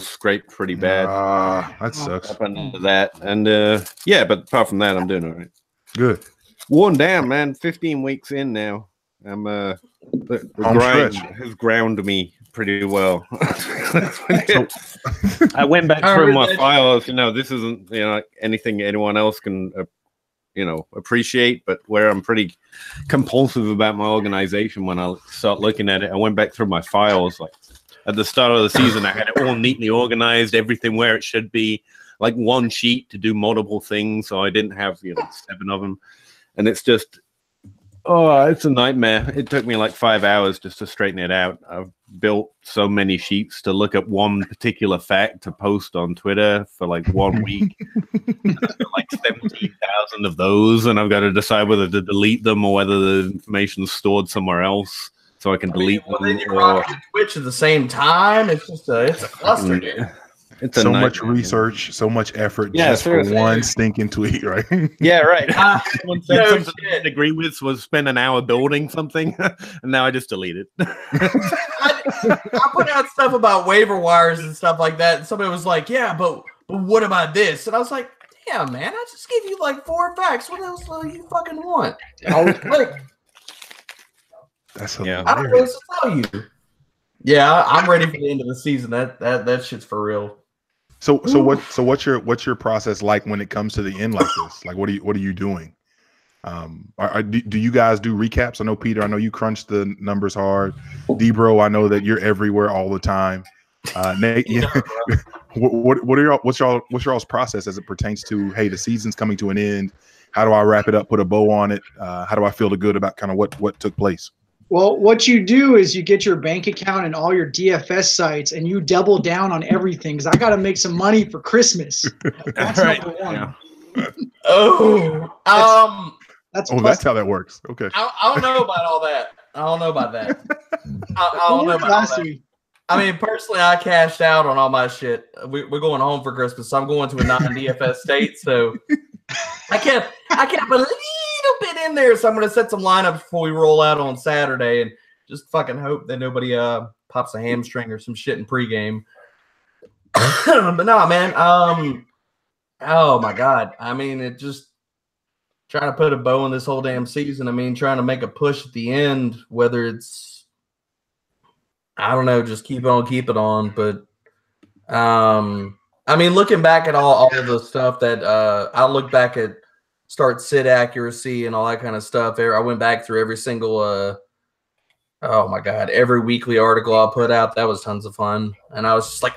scraped pretty bad. That sucks. Up under that, and yeah, but apart from that, I'm doing all right. Good. Worn down, man. 15 weeks in now. I'm the grind has ground me pretty well. I went back through my files. This isn't anything anyone else can appreciate, but where I'm pretty compulsive about my organization when I start looking at it. I went back through my files. Like at the start of the season, I had it all neatly organized, everything where it should be, like one sheet to do multiple things, so I didn't have 7 of them. And it's just, it's a nightmare. It took me like 5 hours just to straighten it out. I've built so many sheets to look at one particular fact to post on Twitter for like 1 week. Like 17,000 of those, and I've got to decide whether to delete them or whether the information's stored somewhere else so I can delete them. Then you're rocking Twitch at the same time. It's just it's a cluster, dude. It's so much research, so much effort just for one stinking tweet, right? Yeah, right. Someone said something I didn't agree with, was spend an hour building something, and now I just delete it. I put out stuff about waiver wires and stuff like that, and somebody was like, "Yeah, but what about this?" And I was like, "Damn, man, I just gave you like 4 facts. What else do you fucking want?" I was like, "That's hilarious." I don't know what to tell you. Yeah, I'm ready for the end of the season. That shit's for real. So what's your process like when it comes to the end like this? Like what are you doing? Do you guys do recaps? I know Peter, I know you crunch the numbers hard. D-Bro, I know that you're everywhere all the time. Nate, what's y'all's process as it pertains to, hey, the season's coming to an end. How do I wrap it up, put a bow on it? How do I feel good about kind of what took place? Well, what you do is you get your bank account and all your DFS sites, and you double down on everything. Because I got to make some money for Christmas. That's right. number one. Yeah. That's how that works. Okay. I don't know about all that. I don't know about that. I don't know about all that. I mean, personally, I cashed out on all my shit. We're going home for Christmas, so I'm going to a non-DFS state. So I kept a little bit in there, so I'm going to set some lineups before we roll out on Saturday, and just fucking hope that nobody pops a hamstring or some shit in pregame. But no, man. Oh my God. I mean, it just trying to put a bow on this whole damn season. I mean, trying to make a push at the end, whether it's, I don't know, just keep it on. But I mean, looking back at all of the stuff that I look back at start sit accuracy and all that kind of stuff. I went back through every single oh my God, every weekly article I put out. That was tons of fun. And I was just like,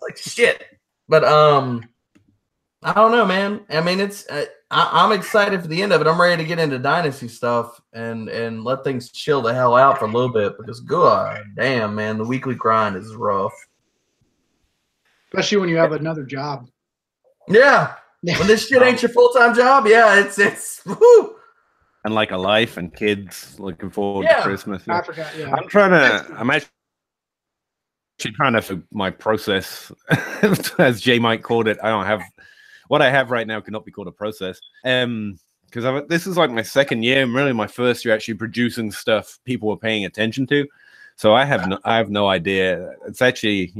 like shit. But I don't know, man. I mean, it's I'm excited for the end of it. I'm ready to get into Dynasty stuff and let things chill the hell out for a little bit, because god damn, man, the weekly grind is rough. Especially when you have another job. Yeah. When this shit ain't your full-time job, yeah, it's woo. And like a life and kids, looking forward to Christmas. I forgot, yeah. I'm actually trying to my process, as J Mike called it. I don't have what I have right now cannot be called a process. Because this is like my second year, and really my first year actually producing stuff people were paying attention to. So I have no idea. It's actually,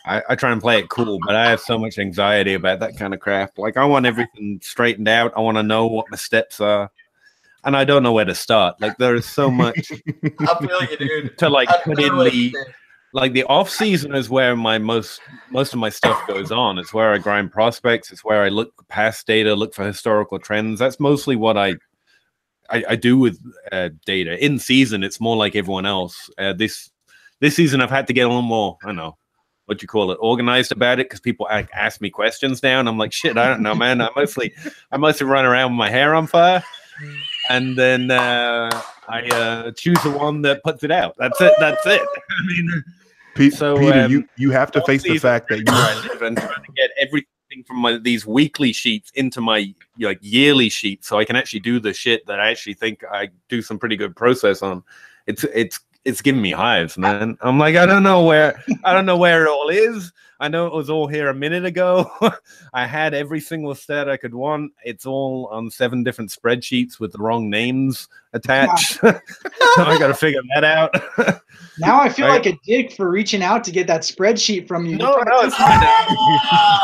I try and play it cool, but I have so much anxiety about that kind of crap. Like, I want everything straightened out. I want to know what my steps are, and I don't know where to start. Like, there is so much I feel you, dude. to put in the off season is where most of my stuff goes on. It's where I grind prospects. It's where I look past data, look for historical trends. That's mostly what I do with data. In season, it's more like everyone else. This season, I've had to get a little more, I don't know, what you call it, organized about it, because people ask me questions now, and I'm like, shit, I don't know, man. I mostly run around with my hair on fire, and then I choose the one that puts it out. That's it. I mean, Peter, you have to face the fact that I'm trying to get everything from these weekly sheets into my yearly sheet, so I can actually do the shit that I actually think I do some pretty good process on. It's it's giving me hives, man. I'm like, I don't know where it all is. I know it was all here a minute ago. I had every single stat I could want. It's all on 7 different spreadsheets with the wrong names attached. So I got to figure that out. Now I feel like a dick for reaching out to get that spreadsheet from you. No, it's fine.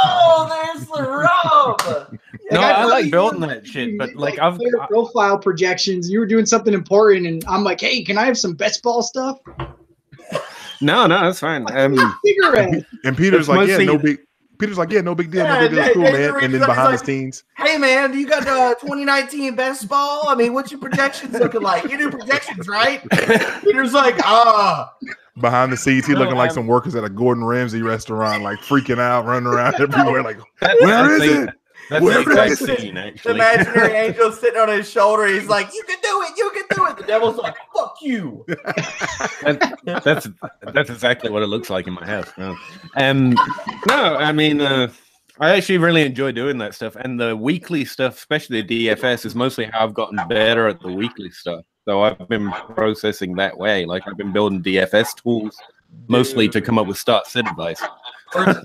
Oh, there's the rub. No, I like building that shit, but like I've profile projections. You were doing something important, and I'm like, hey, can I have some best ball stuff? No, that's fine. Cigarette. And Peter's like, yeah, no big. Peter's like, yeah, no big deal, no big deal, it's cool, man. And then behind the scenes, hey man, do you got 2019 best ball? I mean, what's your projections looking like? You do projections, right? Peter's like, behind the scenes, he's looking like some workers at a Gordon Ramsay restaurant, like freaking out, running around everywhere, like, where is it? That's the exact scene, actually. The imaginary angel sitting on his shoulder. He's like, "You can do it. You can do it." The devil's like, "Fuck you." That's exactly what it looks like in my house. No, I mean, I actually really enjoy doing that stuff, and the weekly stuff, especially the DFS, is mostly how I've gotten better at the weekly stuff. So I've been processing that way. Like I've been building DFS tools mostly to come up with start sit advice.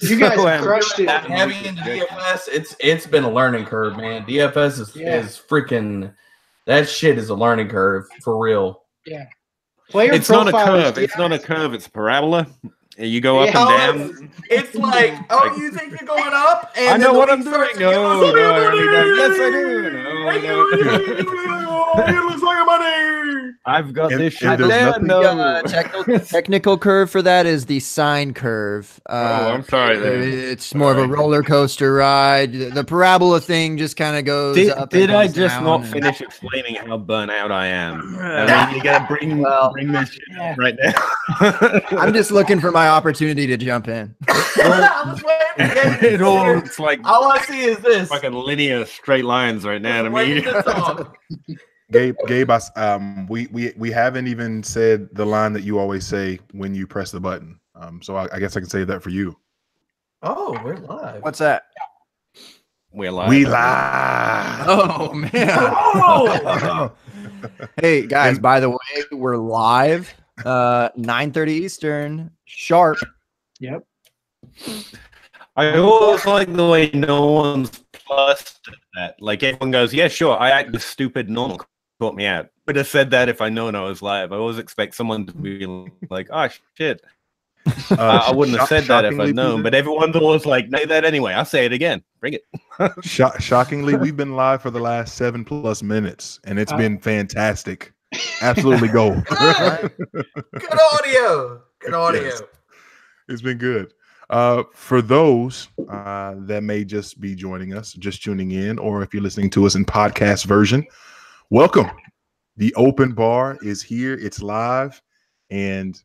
You guys crushed it. Heavy into DFS, it's been a learning curve, man. DFS is freaking, that shit is a learning curve for real. Yeah. It's not a curve. It's not a curve. It's a parabola. You go up and down. It's like, oh, you think you're going up? And I know what I'm doing. No, yes, I do. It looks like money. I've got this shit. Technical curve for that is the sine curve. I'm sorry. It's more of a roller coaster ride. The parabola thing just kind of goes up. Did I just not finish explaining how burnt out I am? I mean, you gotta bring this shit up right now. I'm just looking for my opportunity to jump in. It all looks like all I see is this fucking linear straight lines right now to me. Gabe, we haven't even said the line that you always say when you press the button. So I guess I can say that for you. Oh, we're live. What's that? We're live. We live. Oh man. Oh. Hey guys, by the way, we're live. 9:30 Eastern, sharp. Yep. I always like the way no one's plus that. Like everyone goes, yeah, sure, I act as stupid normal. Caught me out. Would have said that if I known I was live. I always expect someone to be like, oh shit. I wouldn't have said that if I'd known, but everyone's always like, say that anyway. I'll say it again. Bring it. Shockingly, we've been live for the last 7+ minutes, and it's been fantastic. Absolutely gold. Good audio. Good audio. Yes. It's been good. For those that may just be joining us, just tuning in, or if you're listening to us in podcast version, welcome. The open bar is here. It's live. And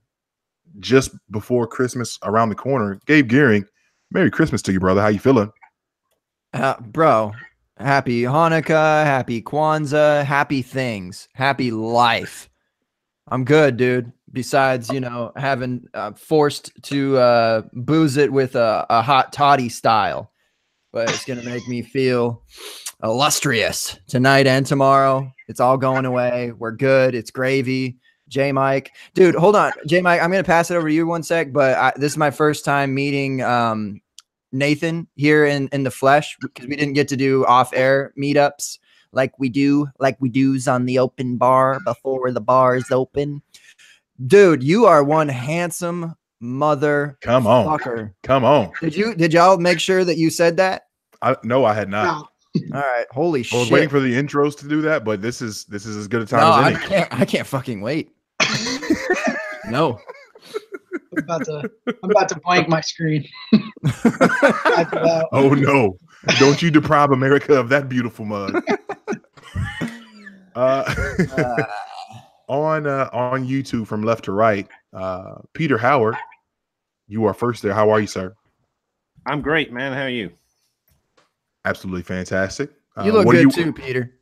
just before Christmas around the corner, Gabe Gearing, Merry Christmas to you, brother. How you feeling? Bro, happy Hanukkah, happy Kwanzaa, happy things, happy life. I'm good, dude. Besides, having forced to booze it with a hot toddy style. But it's going to make me feel illustrious tonight and tomorrow. It's all going away. We're good. It's gravy. J Mike. Dude, hold on. J Mike, I'm going to pass it over to you one sec, but this is my first time meeting Nathan here in the flesh because we didn't get to do off-air meetups like we do's on the open bar before the bar is open. Dude, you are one handsome mother. Come on. Fucker. Come on. Did y'all make sure that you said that? No, I had not. All right. Holy shit. I was waiting for the intros to do that, but this is as good a time as any. I can't fucking wait. No. I'm about to blank my screen. Oh no. Don't you deprive America of that beautiful mug. On YouTube from left to right, Peter Howard, you are first there. How are you, sir? I'm great, man. How are you? Absolutely fantastic. You look good too, Peter.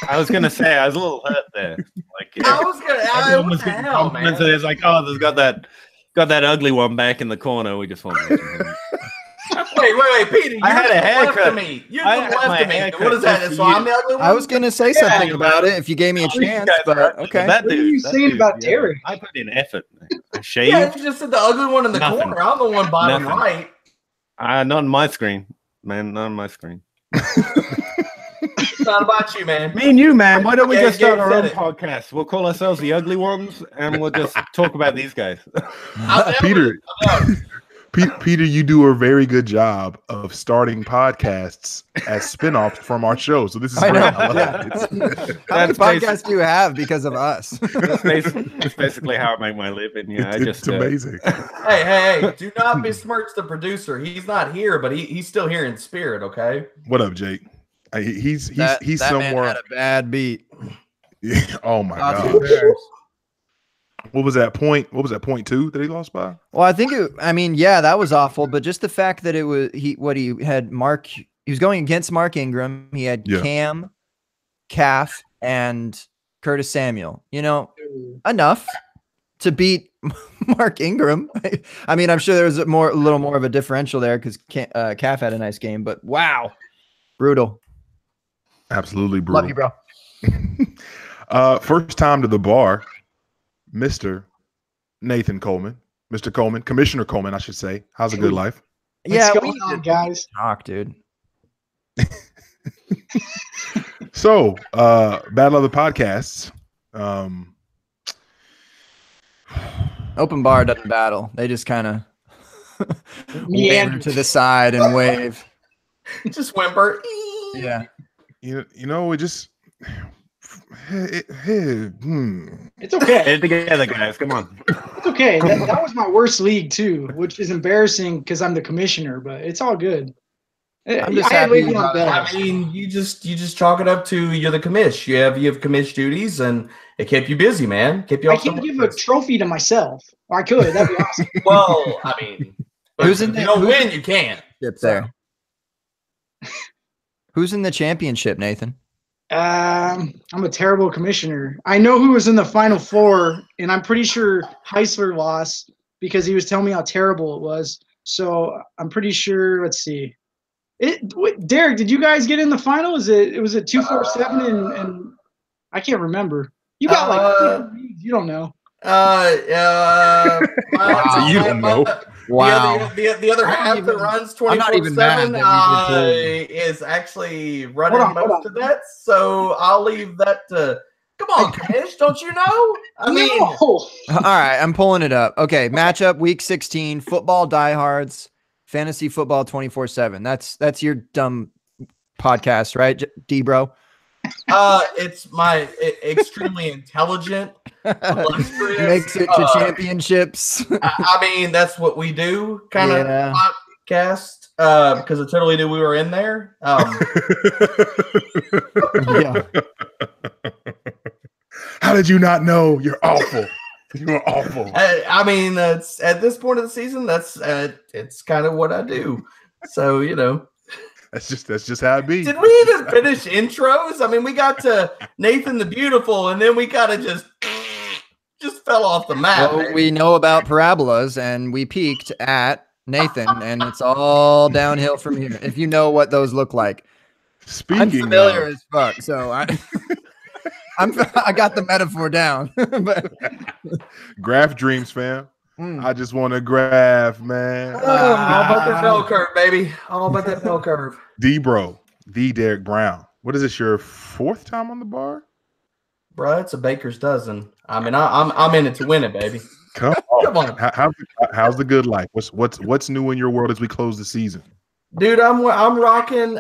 I was gonna say I was a little hurt there. Like everyone was getting compliments, and it's like, oh, there's got that ugly one back in the corner. We just want to wait, Peter. I had a haircut. Left of me. You're I to the had left my of me. haircut What is that? just So for you. I'm the ugly one? I was gonna say something about it if you gave me a chance, but okay. That What are dude, you that saying dude, about yeah. Derek? I put in effort. I Yeah, shaved. you just said the ugly one in the Nothing. corner. I'm the one bottom Nothing. right. Not on my screen, man. Not on my screen. It's not about you, man. Me and you, man. Why don't we Yeah, just start Gabe our said own it. podcast? We'll call ourselves the Ugly Ones, and we'll just talk about these guys. I'm down Peter, with it. I'm down. Peter, you do a very good job of starting podcasts as spin-offs from our show. So this is I great. know. I love Yeah. it. It's- How many That's basic. podcasts do you have because of us? That's basically how I make my living. Yeah, I it's just amazing. Hey, do not besmirch the producer. He's not here, but he's still here in spirit, okay? What up, Jake? He's that man somewhere. had a bad beat. Oh my Thoughts and gosh. prayers. What was that point? What was that point 2 that he lost by? Well, I think yeah, that was awful. But just the fact that it was he had Mark, he was going against Mark Ingram. He had Yeah. Cam, Calf, and Curtis Samuel. You know, enough to beat Mark Ingram. I mean, I'm sure there was a little more of a differential there because Calf had a nice game. But wow, brutal. Absolutely brutal. Love you, bro. First time to the bar, Mr. Nathan Coleman. Mr. Coleman, Commissioner Coleman, I should say. How's a good life? Yeah, What's we going on, need to guys? talk, dude. So, Battle of the Podcasts. Open bar doesn't battle. They just kind of Meander. to the side and wave. Just whimper. Yeah. You know, it just. It's Get okay. it together, guys. Come on. It's okay. That was my worst league too, which is embarrassing because I'm the commissioner. But it's all good. I'm just I had happy you Le'Veon brought it Bell. up. I mean, you just chalk it up to you're the commish. You have commish duties, and it kept you busy, man. Kept you I off the can't give a list. trophy to myself. Or I could. That'd be awesome. Well, I mean, Who's in if the- you don't who's- win, you can't. There. Who's in the championship, Nathan? I'm a terrible commissioner. I know who was in the Final Four, and I'm pretty sure Heisler lost because he was telling me how terrible it was. So I'm pretty sure. Let's see. Derek, did you guys get in the final? It was a 247 and I can't remember. You got like you don't know. You don't know. Wow. The other half that runs I'm not even mad 24/7 that is actually running Hold on. most of that. So I'll leave that to. Come on, Kamish, don't you know? I mean, No. All right, I'm pulling it up. Okay, matchup week 16, football diehards, fantasy football 24/7. That's your dumb podcast, right, D-bro? it's my extremely intelligent, illustrious. Makes it to championships. I mean, that's what we do, kind of Yeah. podcast. Because I totally knew we were in there. Yeah. How did you not know? You're awful. You are awful. I mean, that's at this point of the season. That's it's kind of what I do. So That's just how it be. did we even finish intros? I mean, we got to Nathan the Beautiful, and then we kind of just fell off the map. Well, we know about parabolas, and we peaked at Nathan, and it's all downhill from here. If you know what those look like, I'm Speaking familiar of, as fuck. So I got the metaphor down. But graph dreams, fam. mm, I just want to graph, man. All about that bell curve, baby. All about that bell curve. D-Bro, the Derek Brown. What is this? Your 4th time on the bar? Bro, it's a baker's dozen. I mean, I'm in it to win it, baby. Come Come on. How's the good life? What's new in your world as we close the season? Dude, I'm rocking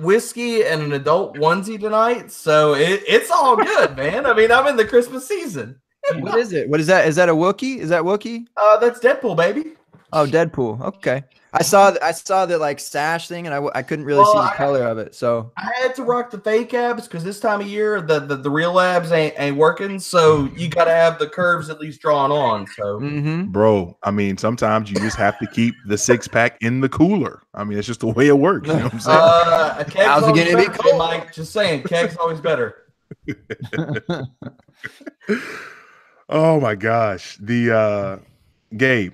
whiskey and an adult onesie tonight, so it's all good, man. I mean, I'm in the Christmas season. what is it? What is that? Is that a Wookiee? Is that Wookiee? That's Deadpool, baby. Oh, Deadpool. Okay. I saw the like sash thing, and I couldn't really see Well, the color of it. So I had to rock the fake abs because this time of year the real abs ain't working, so you got to have the curves at least drawn on. So Bro, I mean, sometimes you just have to keep the 6-pack in the cooler. I mean, it's just the way it works. You know what I'm saying? a keg's How's it always gonna be better, cold? Mike? Just saying, keg's always better. Oh my gosh. The Gabe,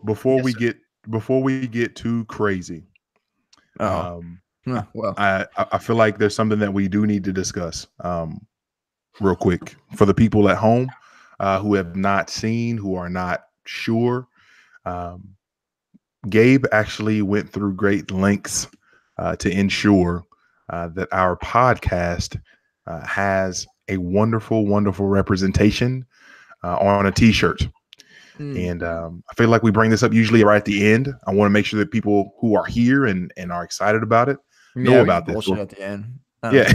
before Yes, we sir. get before we get too crazy, Well, I feel like there's something that we do need to discuss real quick for the people at home who have not seen, who are not sure. Gabe actually went through great lengths to ensure that our podcast has a wonderful, wonderful representation on a t-shirt. And I feel like we bring this up usually right at the end. I want to make sure that people who are here and are excited about it know about this. Bullshit at the end. Yeah.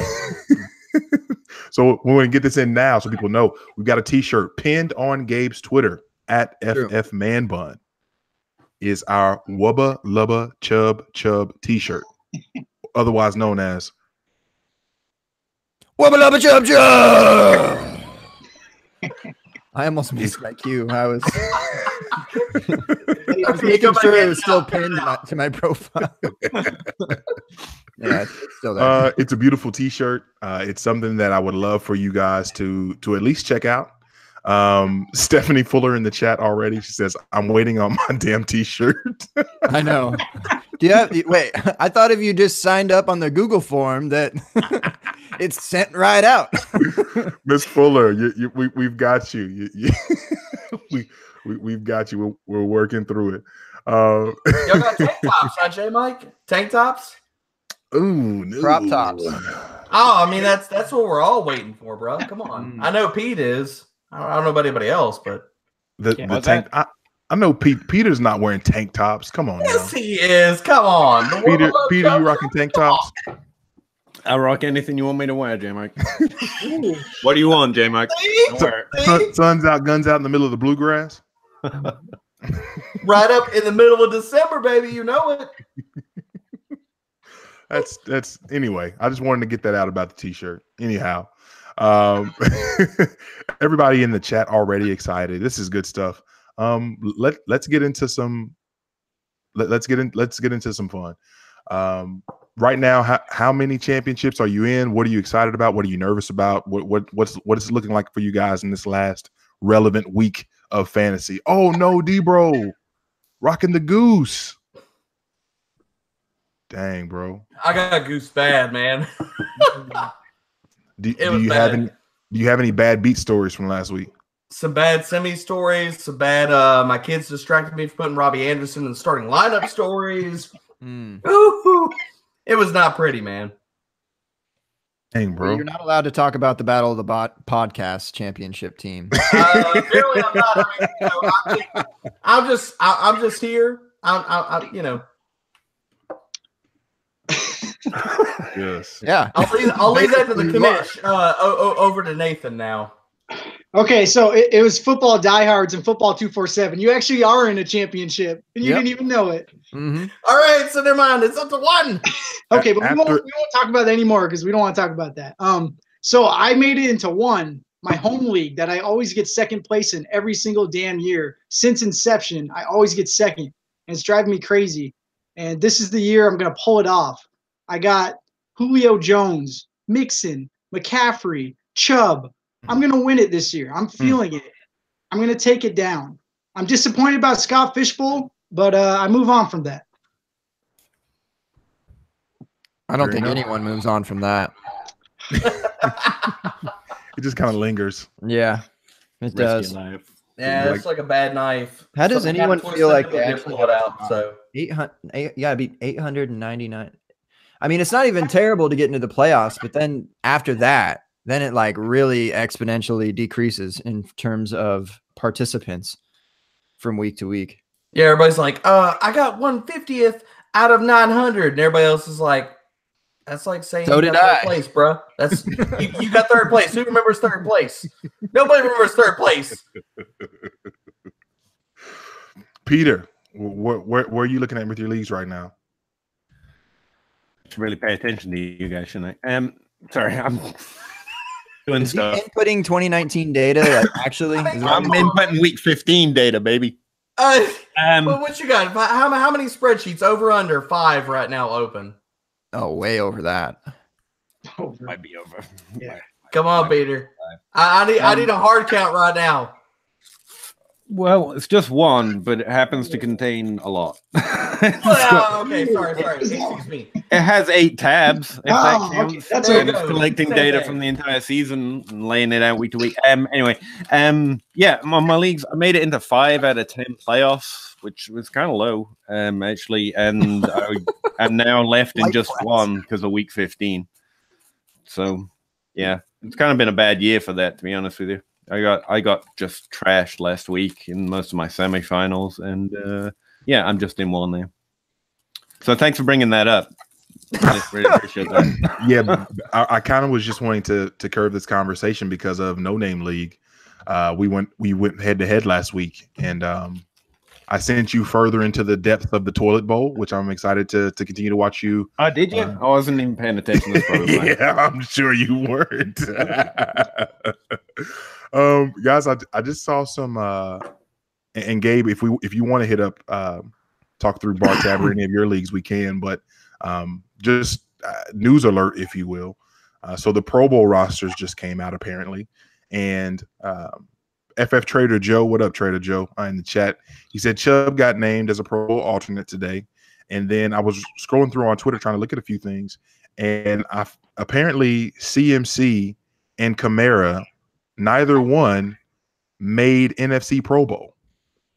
So we're going to get this in now so people know. We've got a t-shirt pinned on Gabe's Twitter at FFManBun is our Wubba Lubba Chub Chub t-shirt, otherwise known as Wubba Lubba Chub Chub. I almost missed my cue. I was making sure it was still pinned to my profile. Yeah, it's still there. It's a beautiful t-shirt. It's something that I would love for you guys to at least check out. Stephanie Fuller in the chat already. She says, "I'm waiting on my damn t-shirt." I know. Do you have? Wait, I thought if you just signed up on the Google form that it's sent right out. Miss Fuller, we've got you. We've got you. We're working through it. Y'all got tank tops, huh, J Mike? Tank tops? Ooh, no. Crop tops. Oh, I mean that's what we're all waiting for, bro. Come on. I know Pete is. I don't know about anybody else, but the tank. I know Peter's not wearing tank tops. Come on, yes, now. he is. Come on, Peter, you rocking tank tops? I'll rock anything you want me to wear, J Mike. What do you want, J Mike? Sun's out, guns out in the middle of the bluegrass. Right up in the middle of December, baby. You know it. That's anyway. I just wanted to get that out about the t-shirt. Anyhow, everybody in the chat already excited. This is good stuff. Let's get into some. Let's get into some fun. Right now, how many championships are you in? What are you excited about? What are you nervous about? What is it looking like for you guys in this last relevant week of fantasy? Oh no, D-Bro, rocking the goose. Dang, bro. I got goose bad, man. Do you have any bad beat stories from last week? Some bad semi stories, some bad my kids distracted me from putting Robbie Anderson in the starting lineup stories. Ooh, it was not pretty, man. Dang, bro. You're not allowed to talk about the Battle of the Bot podcast championship team. Apparently I'm not. I mean, I'm just here. I'm you know. Yes. Yeah. I'll leave that to the commish. Over to Nathan now. Okay, so it was football diehards and football 247. You actually are in a championship, and you didn't even know it. Mm-hmm. All right, so never mind. It's up to one. Okay, but we won't talk about that anymore because we don't want to talk about that. So I made it into one, my home league that I always get second place in every single damn year since inception. I always get second, and it's driving me crazy. And this is the year I'm gonna pull it off. I got Julio Jones, Mixon, McCaffrey, Chubb. I'm going to win it this year. I'm feeling it. I'm going to take it down. I'm disappointed about Scott Fishbowl, but I move on from that. I don't think anyone moves on from that. It just kind of lingers. Yeah, it does. Yeah, it's like a bad knife. How does anyone feel like they pull it out? So 800, yeah, it'd be 899. I mean, it's not even terrible to get into the playoffs, but then after that, then it like really exponentially decreases in terms of participants from week to week. Yeah, everybody's like, I got 150th out of 900, and everybody else is like, that's like saying so you did got I. third place, bro. That's you got third place. Who remembers third place? Nobody remembers third place. Peter, where are you looking at with your leagues right now? Should really pay attention to you guys, shouldn't I? Sorry, I'm doing Is he stuff. inputting 2019 data? Like, actually, I'm inputting week 15 data, baby. Well, what you got? How many spreadsheets? Over under 5 right now open. oh, way over that. Might be over. Yeah. Come on, Peter. I need a hard count right now. Well, it's just one, but it happens to contain a lot. Okay, sorry. Excuse me. It has 8 tabs. If that Oh, counts. okay. That's And okay. it's collecting Same data thing. from the entire season and laying it out week to week. Anyway, yeah, my leagues, I made it into 5 out of 10 playoffs, which was kind of low, actually, and I'm now left in Light just class. 1 because of week 15. So, yeah, it's kind of been a bad year for that, to be honest with you. I got just trashed last week in most of my semifinals, and yeah, I'm just in 1 there. So thanks for bringing that up. I really appreciate that. Yeah, I kind of was just wanting to curve this conversation because of No Name League. We went head to head last week, and I sent you further into the depth of the toilet bowl, which I'm excited to continue to watch you. Oh, did you? I wasn't even paying attention to this program. Yeah, I'm sure you weren't. Guys, I just saw some and Gabe, if you want to hit up talk through Bar Tab or any of your leagues, we can, but just news alert, if you will. So the Pro Bowl rosters just came out apparently, and FF Trader Joe, what up, Trader Joe, in the chat, he said Chubb got named as a Pro Bowl alternate today. And then I was scrolling through on Twitter trying to look at a few things, and apparently CMC and Kamara, neither one made NFC Pro Bowl.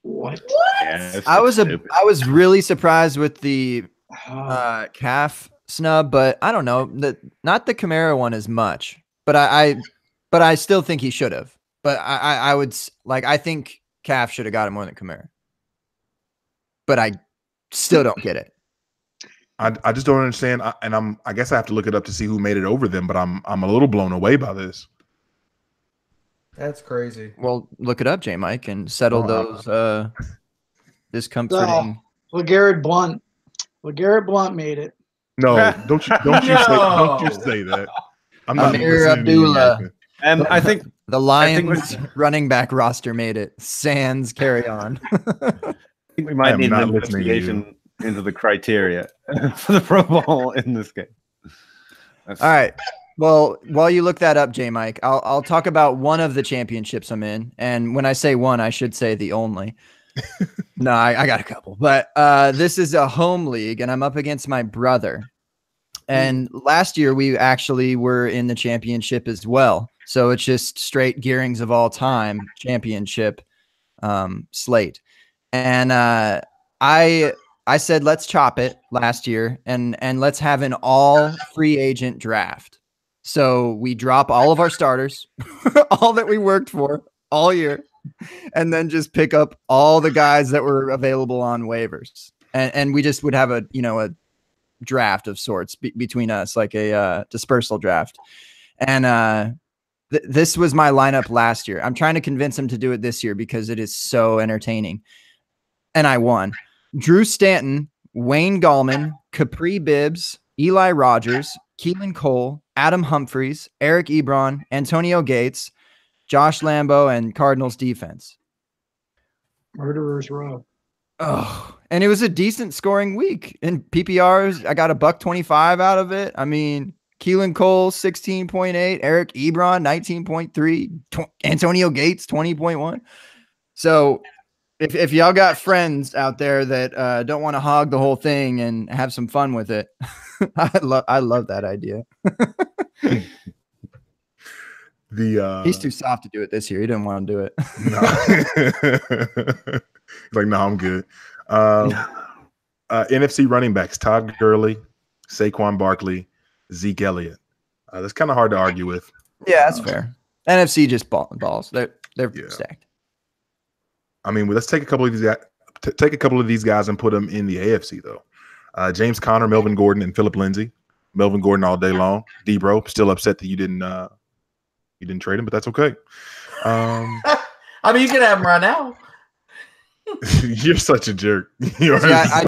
What? Yeah, I was really surprised with the Oh, calf snub, but I don't know, not the Camaro one as much, but I still think he should have. But I would I think calf should have got it more than Camaro. But I still don't get it. I just don't understand, I guess I have to look it up to see who made it over them, but I'm a little blown away by this. That's crazy. Well, look it up, J Mike, and settle those discomforting. LeGarrette Blunt. LeGarrette Blunt made it. No, don't you say that. I'm not Amir listening to you, Abdullah. Nathan. I think The Lions running back roster made it. Sans carry on. we might need not an listening to you. investigation into the criteria for the Pro Bowl in this game. All right. Well, while you look that up, J Mike, I'll talk about one of the championships I'm in. And when I say one, I should say the only. No, I got a couple. But this is a home league, and I'm up against my brother. And last year, we actually were in the championship as well. So it's just straight Gearings of all time championship slate. And I said, let's chop it last year and let's have an all free agent draft. So we drop all of our starters, all that we worked for all year, and then just pick up all the guys that were available on waivers. And we just would have a draft of sorts between us, like a dispersal draft. And this was my lineup last year. I'm trying to convince him to do it this year because it is so entertaining. And I won. Drew Stanton, Wayne Gallman, Capri Bibbs, Eli Rogers, Keelan Cole, Adam Humphries, Eric Ebron, Antonio Gates, Josh Lambo, and Cardinals defense. Murderers Row. Oh, and it was a decent scoring week. In PPRs, I got $1.25 out of it. I mean, Keelan Cole, 16.8, Eric Ebron, 19.3, Antonio Gates, 20.1. So if y'all got friends out there that don't want to hog the whole thing and have some fun with it, I love that idea. He's too soft to do it this year. He didn't want to do it. No. He's like, no, I'm good. NFC running backs: Todd Gurley, Saquon Barkley, Zeke Elliott. That's kind of hard to argue with. Yeah, that's fair. NFC just balls. They're stacked. I mean, let's take a couple of these guys and put them in the AFC though. James Conner, Melvin Gordon, and Phillip Lindsay. Melvin Gordon all day long. D-Bro, still upset that you didn't trade him, but that's okay. I mean, you can have him right now. You're such a jerk. I'd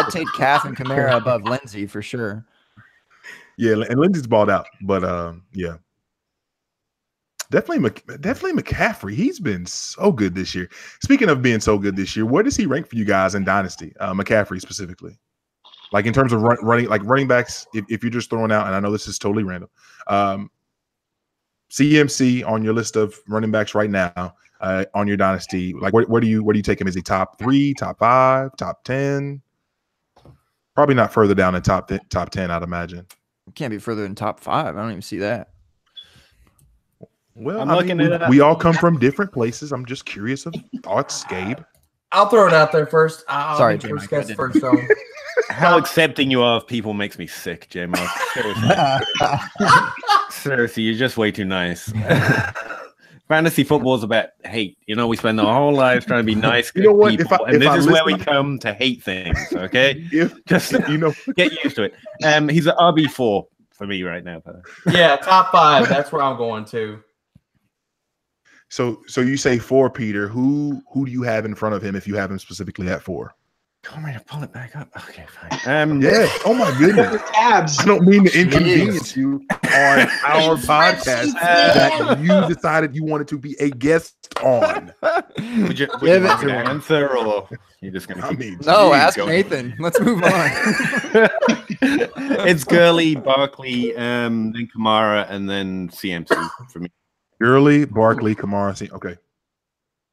take Calf and Kamara above Lindsay for sure. Yeah, and Lindsay's balled out, but yeah. Definitely McCaffrey. He's been so good this year. Speaking of being so good this year, where does he rank for you guys in Dynasty? McCaffrey specifically. Like in terms of running backs, if you're just throwing out, and I know this is totally random, CMC on your list of running backs right now, on your dynasty? Like, where do you take him? Is he top 3, top 5, top 10? Probably not further down than top 10, I'd imagine. It can't be further than top 5. I don't even see that. Well, we all come from different places. I'm just curious of thoughts, Gabe. I'll throw it out there first. Sorry, first J-Mike, guess first round. How accepting you are of people makes me sick, J-Mark. Seriously. Seriously, you're just way too nice. Fantasy football is about hate. You know, we spend our whole lives trying to be nice to people, and this is where we come to hate things, okay? Just, get used to it. He's an RB4 for me right now. Yeah, top 5. That's where I'm going to. So you say 4, Peter. Who do you have in front of him if you have him specifically at 4? Come on, pull it back up. Okay, fine. Yeah. Oh my goodness. Tabs. I don't mean to inconvenience you on our podcast that you decided you wanted to be a guest on. Would you like an answer, or you're just gonna? No, ask Nathan. Let's move on. It's Gurley, Barkley, then Kamara, and then CMC for me. Gurley, Barkley, Kamara. Okay.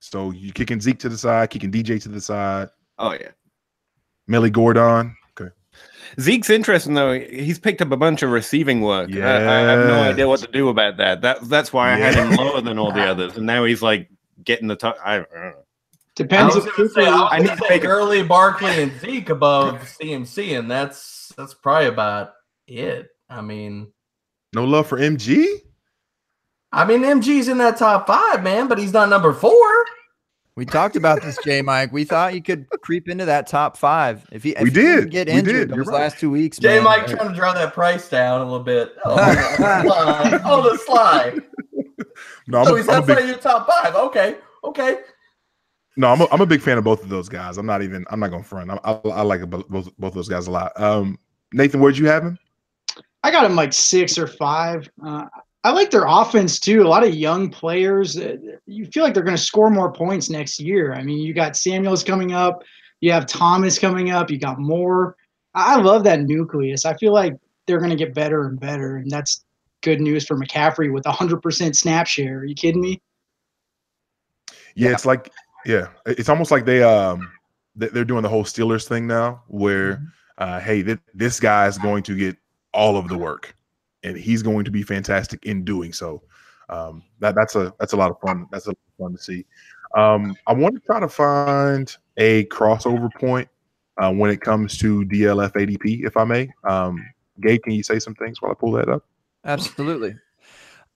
So you kicking Zeke to the side, kicking DJ to the side. Oh yeah. Melly Gordon. Okay. Zeke's interesting though. He's picked up a bunch of receiving work. Yeah. I have no idea what to do about that. That's why I had him lower than all the others, and now he's like getting the top. I don't know. Depends. I need to take Gurley, Barkley, and Zeke above CMC, and that's probably about it. I mean, no love for MG. I mean, MG's in that top 5, man, but he's not number 4. We talked about this, J-Mike. We thought you could creep into that top 5. If he didn't get injured those last 2 weeks, J-Mike trying to draw that price down a little bit. On the slide. No, so he's outside your top 5. Okay. No, I'm a big fan of both of those guys. I'm not going to front. I like both those guys a lot. Nathan, where'd you have him? I got him like 6 or 5. I like their offense too. A lot of young players. You feel like they're going to score more points next year. I mean, you got Samuels coming up. You have Thomas coming up. You got Moore. I love that nucleus. I feel like they're going to get better and better, and that's good news for McCaffrey with 100% snap share. Are you kidding me? Yeah, it's almost like they're doing the whole Steelers thing now, where hey, this guy is going to get all of the work. And he's going to be fantastic in doing so. That's a lot of fun. That's a lot of fun to see. I want to try to find a crossover point when it comes to DLF ADP, if I may. Gabe, can you say some things while I pull that up? Absolutely.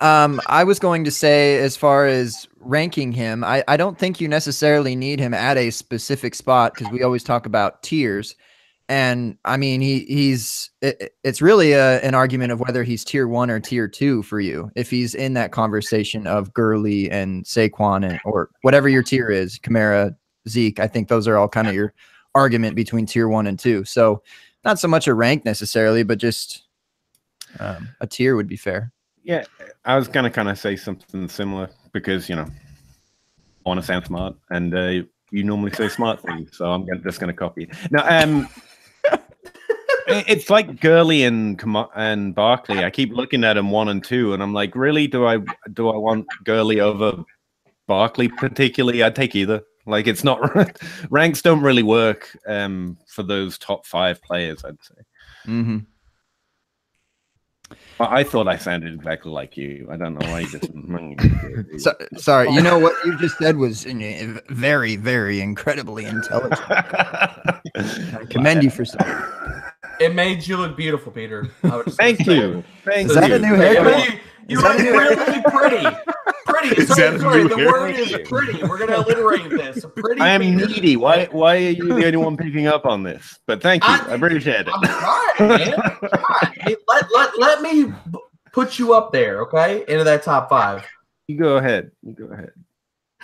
I was going to say, as far as ranking him, I don't think you necessarily need him at a specific spot because we always talk about tiers. And I mean, it's really an argument of whether he's tier 1 or tier 2 for you. If he's in that conversation of Gurley and Saquon or whatever your tier is, Kamara, Zeke, I think those are all kind of your argument between tier 1 and 2. So not so much a rank necessarily, but just a tier would be fair. Yeah, I was going to kind of say something similar because, I want to sound smart and you normally say smart things. So I'm just going to copy it. Now, it's like Gurley and Barkley. I keep looking at them 1 and 2, and I'm like, really? Do I want Gurley over Barkley particularly? I'd take either. Like, it's not ranks don't really work for those top 5 players, I'd say. Mm-hmm. Well, I thought I sounded exactly like you. I don't know why you just. Sorry, you know what you just said was very, very incredibly intelligent. I commend you for saying. It made you look beautiful, Peter. Thank you. Is that a new haircut? You look really pretty. Pretty. Sorry, the word is pretty. We're gonna alliterate this. Pretty. I am needy. Why are you the only one picking up on this? But thank you. I appreciate it. I'm trying, man. I'm trying. Hey, let me put you up there, okay? Into that top 5. You go ahead.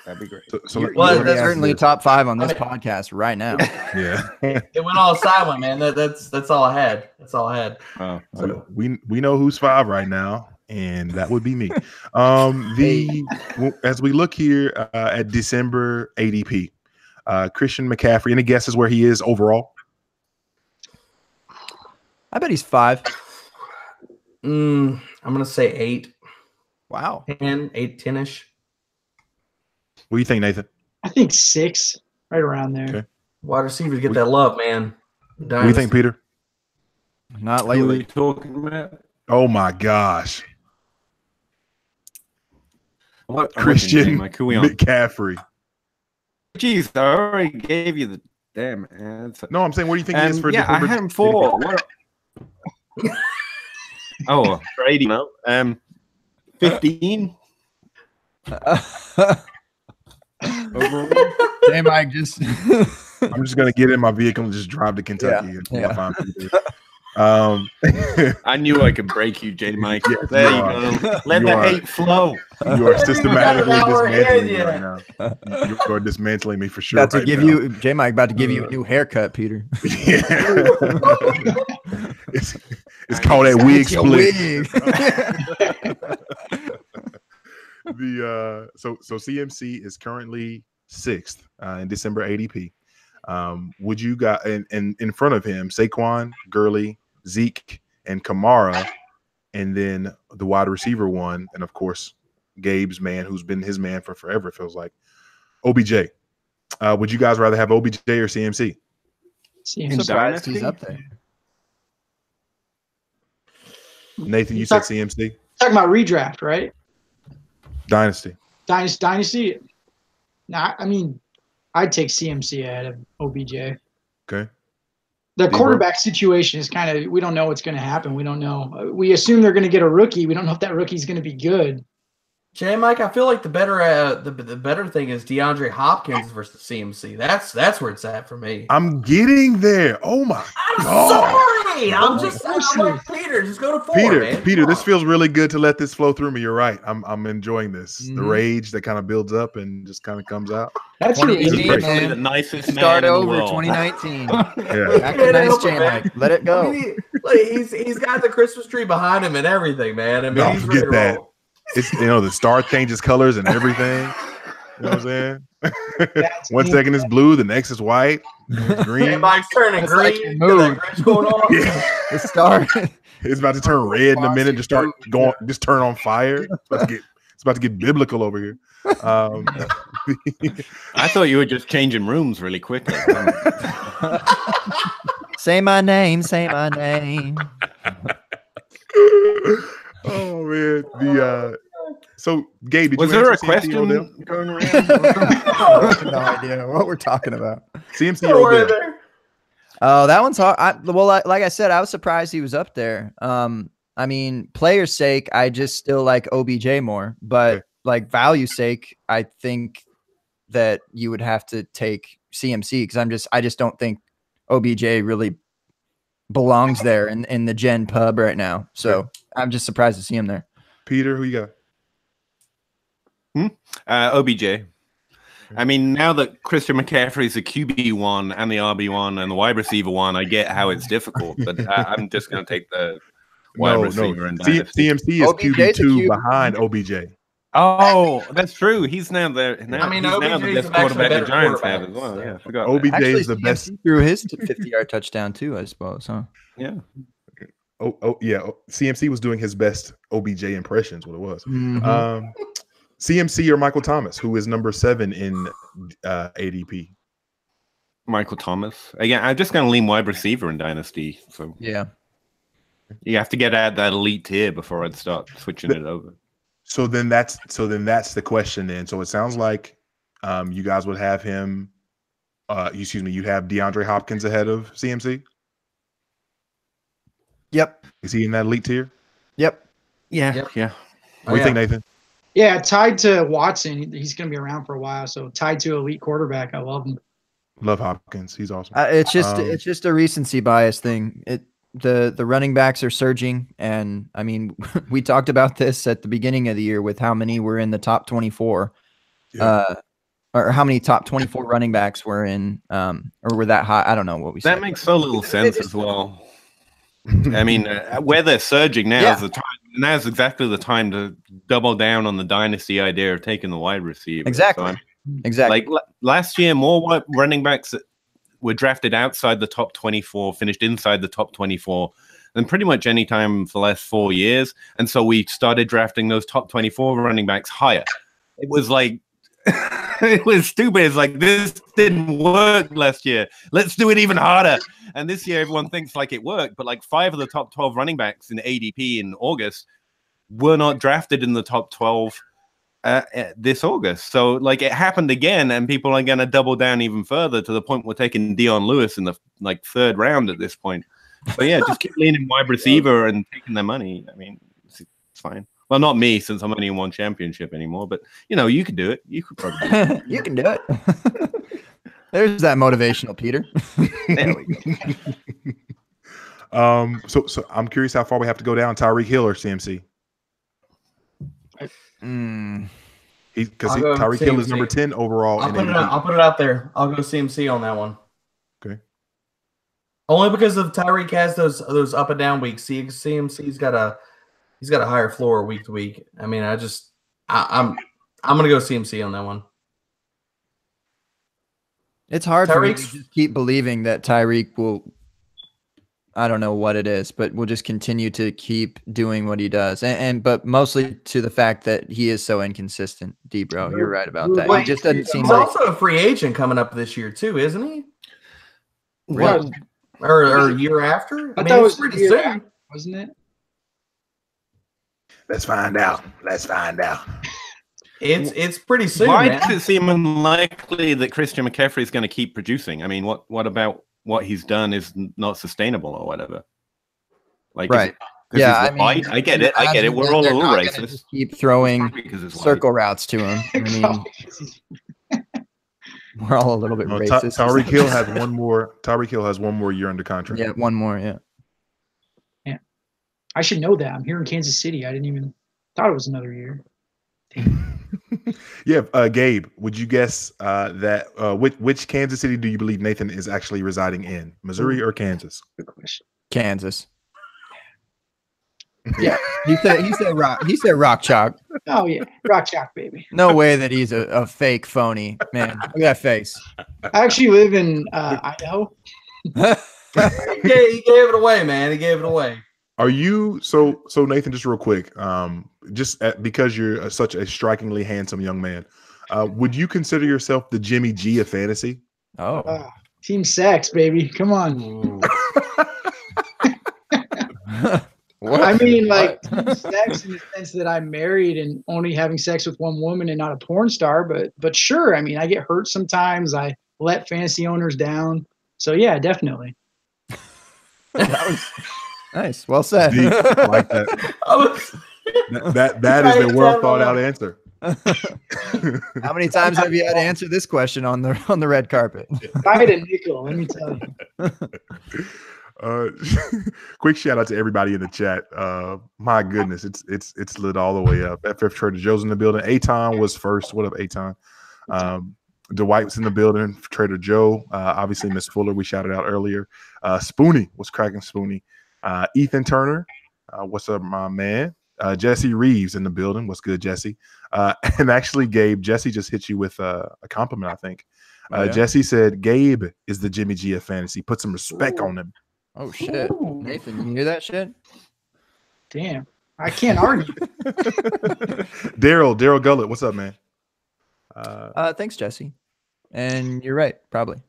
That'd be great. That's certainly top 5 on this podcast right now. Yeah. It went all silent, man. That's all I had. That's all I had. Oh, so we know who's 5 right now, and that would be me. As we look here at December ADP, Christian McCaffrey, any guesses where he is overall? I bet he's 5. I'm gonna say 8. Wow. 10-ish. What do you think, Nathan? I think 6, right around there. Okay. Wide receivers get that love, man. What do you think, Peter? Not Who are you lately. talking about? Oh my gosh, What Christian Like, who we on? McCaffrey. Jeez, I already gave you the damn answer. No, I'm saying, what do you think he is for? Yeah, I December? had him 4. What? Oh, for 80 now. 15 overall. Hey, Mike, just I'm just gonna get in my vehicle and just drive to Kentucky until I find Peter. I knew I could break you, J Mike. Yes, There you you are. go. Let You the are. hate flow. You are systematically You got an hour dismantling me ahead, right now. You are dismantling me for sure. about to right give now. you J Mike about to give you a new haircut, Peter. Yeah. it's called that wig It's your split. wig. So CMC is currently 6th in December ADP. Would you got and in front of him Saquon, Gurley, Zeke, and Kamara, and then the wide receiver one, and of course Gabe's man, who's been his man for forever, it feels like, OBJ. Would you guys rather have OBJ or CMC? CMC. Surprised he's up there. Nathan, you said CMC? Talking about redraft, right? Dynasty. Dynasty. Nah, I mean, I'd take CMC ahead of OBJ. Okay. The Debo? quarterback situation is kind of, we don't know what's going to happen. We don't know. We assume they're going to get a rookie. We don't know if that rookie's going to be good. J Mike, I feel like the better the better thing is DeAndre Hopkins versus CMC. That's where it's at for me. I'm getting there. Oh my I'm God. sorry. I'm like Peter. Just go to 4, man. Peter, Come this on. feels really good to let this flow through me. You're right. I'm enjoying this. The Mhm. rage that kind of builds up and just kind of comes out. That's your 2018, great. Probably man. the nicest Start man in the over world. 2019. Yeah. Back to nice J Mike. Let it I go. mean, he's got the Christmas tree behind him and everything, man. I mean, No, he's forget ready to that. roll. It's the star changes colors and everything. You know what I'm saying? That's 1 me. second is blue, the next is white, then it's J green. Mike's turning It's like green. your Got that mood. Grinch going on. Yeah. The star. It's about to turn red in a minute. Just start going. Just turn on fire. It's about to get biblical over here. I thought you were just changing rooms really quickly. Say my name. Say my name. Oh man, so Gabe, did Was you there a answer CMC Odell? question going around? No idea what we're talking about. CMC Don't worry Odell. there. Oh, that one's hard. Like I said, I was surprised he was up there. I mean, player's sake, I just still like OBJ more, but Okay. like value sake, I think that you would have to take CMC because I just don't think OBJ really belongs there in the Gen pub right now. So I'm just surprised to see him there. Peter, who you got? OBJ. I mean, now that Christian McCaffrey's the QB1 and the RB1 and the wide receiver 1, I get how it's difficult, but I'm just going to take the wide receiver and dynasty. CMC is OBJ 's a QB2 QB. behind OBJ. Oh, that's true. He's now the I mean, he's now the OBJ 's best actually quarterback the better Giants quarterback, have as well. so. Yeah, I forgot. that. OBJ Actually, is the best. CMC threw his 50-yard touchdown too, I suppose. Huh? Yeah. Oh yeah, CMC was doing his best OBJ impressions. What it was. Mhm. CMC or Michael Thomas, who is number 7 in ADP. Michael Thomas. Again, I'm just going to lean wide receiver in dynasty. So Yeah. you have to get at that elite tier before I'd start switching it over. So then that's the question then. So it sounds like you guys would have him. You have DeAndre Hopkins ahead of CMC. Yep. Is he in that elite tier? Yep. Yeah, Yep. yeah. What do you think, Nathan? Yeah, tied to Watson. He's going to be around for a while. So tied to elite quarterback. I love him. Love Hopkins. He's awesome. It's just a recency bias thing. The running backs are surging, and I mean, we talked about this at the beginning of the year with how many were in the top 24, Yeah. or how many top 24 running backs were in, or were that high. I don't know what we said. That makes so little sense as well. I mean, where they're surging now is the time. Now's exactly the time to double down on the dynasty idea of taking the wide receiver. Exactly. So Exactly. like last year, more running backs that were drafted outside the top 24 finished inside the top 24 than pretty much any time for the last 4 years. And so we started drafting those top 24 running backs higher. It was like it was stupid. It's like, this didn't work last year. Let's do it even harder. And this year, everyone thinks like it worked, but like 5 of the top 12 running backs in ADP in August were not drafted in the top 12 this August. So like it happened again, and people are going to double down even further to the point we're taking Dion Lewis in the like 3rd round at this point. But yeah, just keep leaning wide receiver and taking their money. I mean, it's fine. Well, not me, since I'm only in 1 championship anymore, but you know, you could do it. You could probably do it. You can do it. There's that motivational Peter. There we go. So I'm curious how far we have to go down. Tyreek Hill or CMC? Because Tyreek Hill is number 10 overall. I'll put it out there. I'll go CMC on that one. Okay. Only because of Tyreek has those up and down weeks. CMC's got a higher floor week to week. I mean, I'm gonna go CMC on that one. It's hard for me to just keep believing that Tyreek will, I don't know what it is, but will just continue to keep doing what he does. But mostly to the fact that he is so inconsistent, D-Bro. You're right about that. He just doesn't seem like... He's also a free agent coming up this year too, isn't he? Really? Or year after? I thought it was pretty soon, wasn't it? Let's find out. It's pretty soon. Why does it seem unlikely that Christian McCaffrey is going to keep producing? I mean, what about what he's done is not sustainable or whatever? Like, right? Yeah, I mean, I get it. We're all a little racist. Keep throwing circle routes to him. I mean, we're all a little bit racist. Tyreek Hill has one more. Tyreek Hill has one more year under contract. Yeah, one more. Yeah. I should know that. I'm here in Kansas City. I didn't even thought it was another year. Yeah, Gabe, would you guess that which Kansas City do you believe Nathan is actually residing in? Missouri or Kansas? Good question. Kansas. Yeah, he said rock chalk. Oh yeah, rock chalk, baby. No way that he's a fake phony, man. Look at that face. I actually live in Idaho. He gave it away, man. He gave it away. Are you so Nathan? Just real quick, because you're such a strikingly handsome young man, would you consider yourself the Jimmy G of fantasy? Oh, team sex, baby, come on. I mean, like team sex in the sense that I'm married and only having sex with one woman and not a porn star, but sure. I mean, I get hurt sometimes. I let fantasy owners down. So yeah, definitely. That was nice. Well said. Deep. I like that. That is a well thought out answer. How many times have you had to answer this question on the red carpet? Fight a nickel, let me tell you. Quick shout out to everybody in the chat. My goodness, it's lit all the way up. FF Trader Joe's in the building. Aton was first. What up, Aton? Dwight's in the building. Trader Joe. Obviously, Miss Fuller, we shouted out earlier. Spoonie was cracking. Spoonie. Ethan Turner, what's up, my man? Jesse Reeves in the building. What's good, Jesse? And actually, Gabe, Jesse just hit you with a compliment, I think. Jesse said, Gabe is the Jimmy G of fantasy. Put some respect on him. Oh, shit. Nathan, you hear that shit? Damn. I can't argue. Daryl Gullett, what's up, man? Thanks, Jesse. And you're right, probably.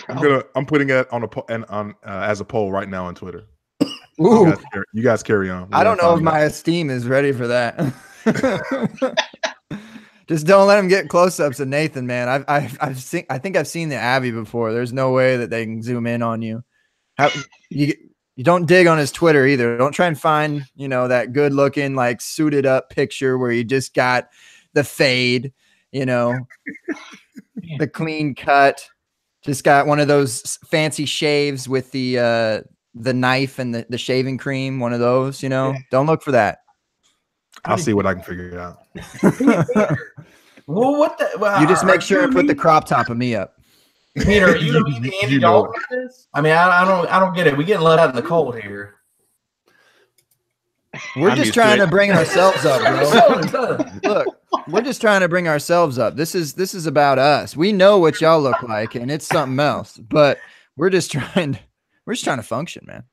I'm putting it on as a poll right now on Twitter. Ooh. You guys carry on. I don't know if my esteem is ready for that. Just don't let him get close-ups of Nathan, man. I think I've seen the Abbey before. There's no way that they can zoom in on you. You don't dig on his Twitter either. Don't try and find, that good-looking, like suited up picture where you just got the fade, the clean cut. Just got one of those fancy shaves with the knife and the shaving cream. One of those, Don't look for that. I'll see what I can figure out. Well, you just make sure and put the crop top of me up. Peter, are you gonna be the Andy Dalton with this? I mean, I don't get it. We getting let out in the cold here. We're just trying to bring ourselves up, bro. Look, we're just trying to bring ourselves up. This is about us. We know what y'all look like, and it's something else. But we're just trying to function, man.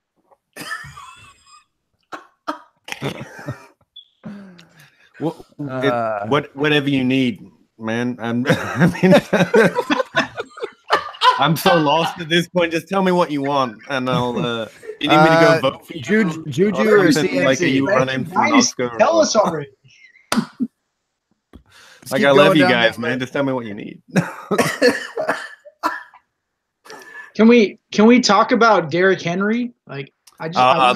Whatever you need, man. I'm so lost at this point. Just tell me what you want, and I'll. You need me to go vote for you? Juju or CMC? Like, are you running for Oscar? Tell us already. Like, I love you guys, man. Just tell me what you need. Can we talk about Derrick Henry? Like,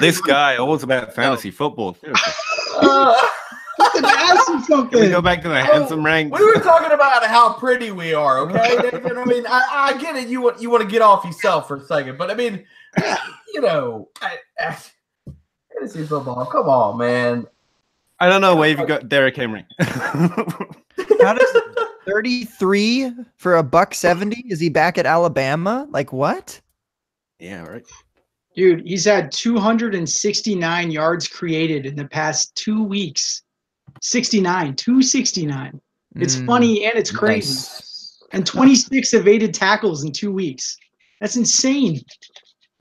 this guy always about fantasy football. Can we go back to the handsome rank? We were talking about how pretty we are, okay? I mean, I get it. You want to get off yourself for a second, but I mean, you know, fantasy football. Come on, man. I don't know where you got Derrick Henry. How does 33 for $170? Is he back at Alabama? Like what? Yeah, right. Dude, he's had 269 yards created in the past 2 weeks. 269. It's funny and it's crazy. Nice. And 26 evaded tackles in 2 weeks. That's insane.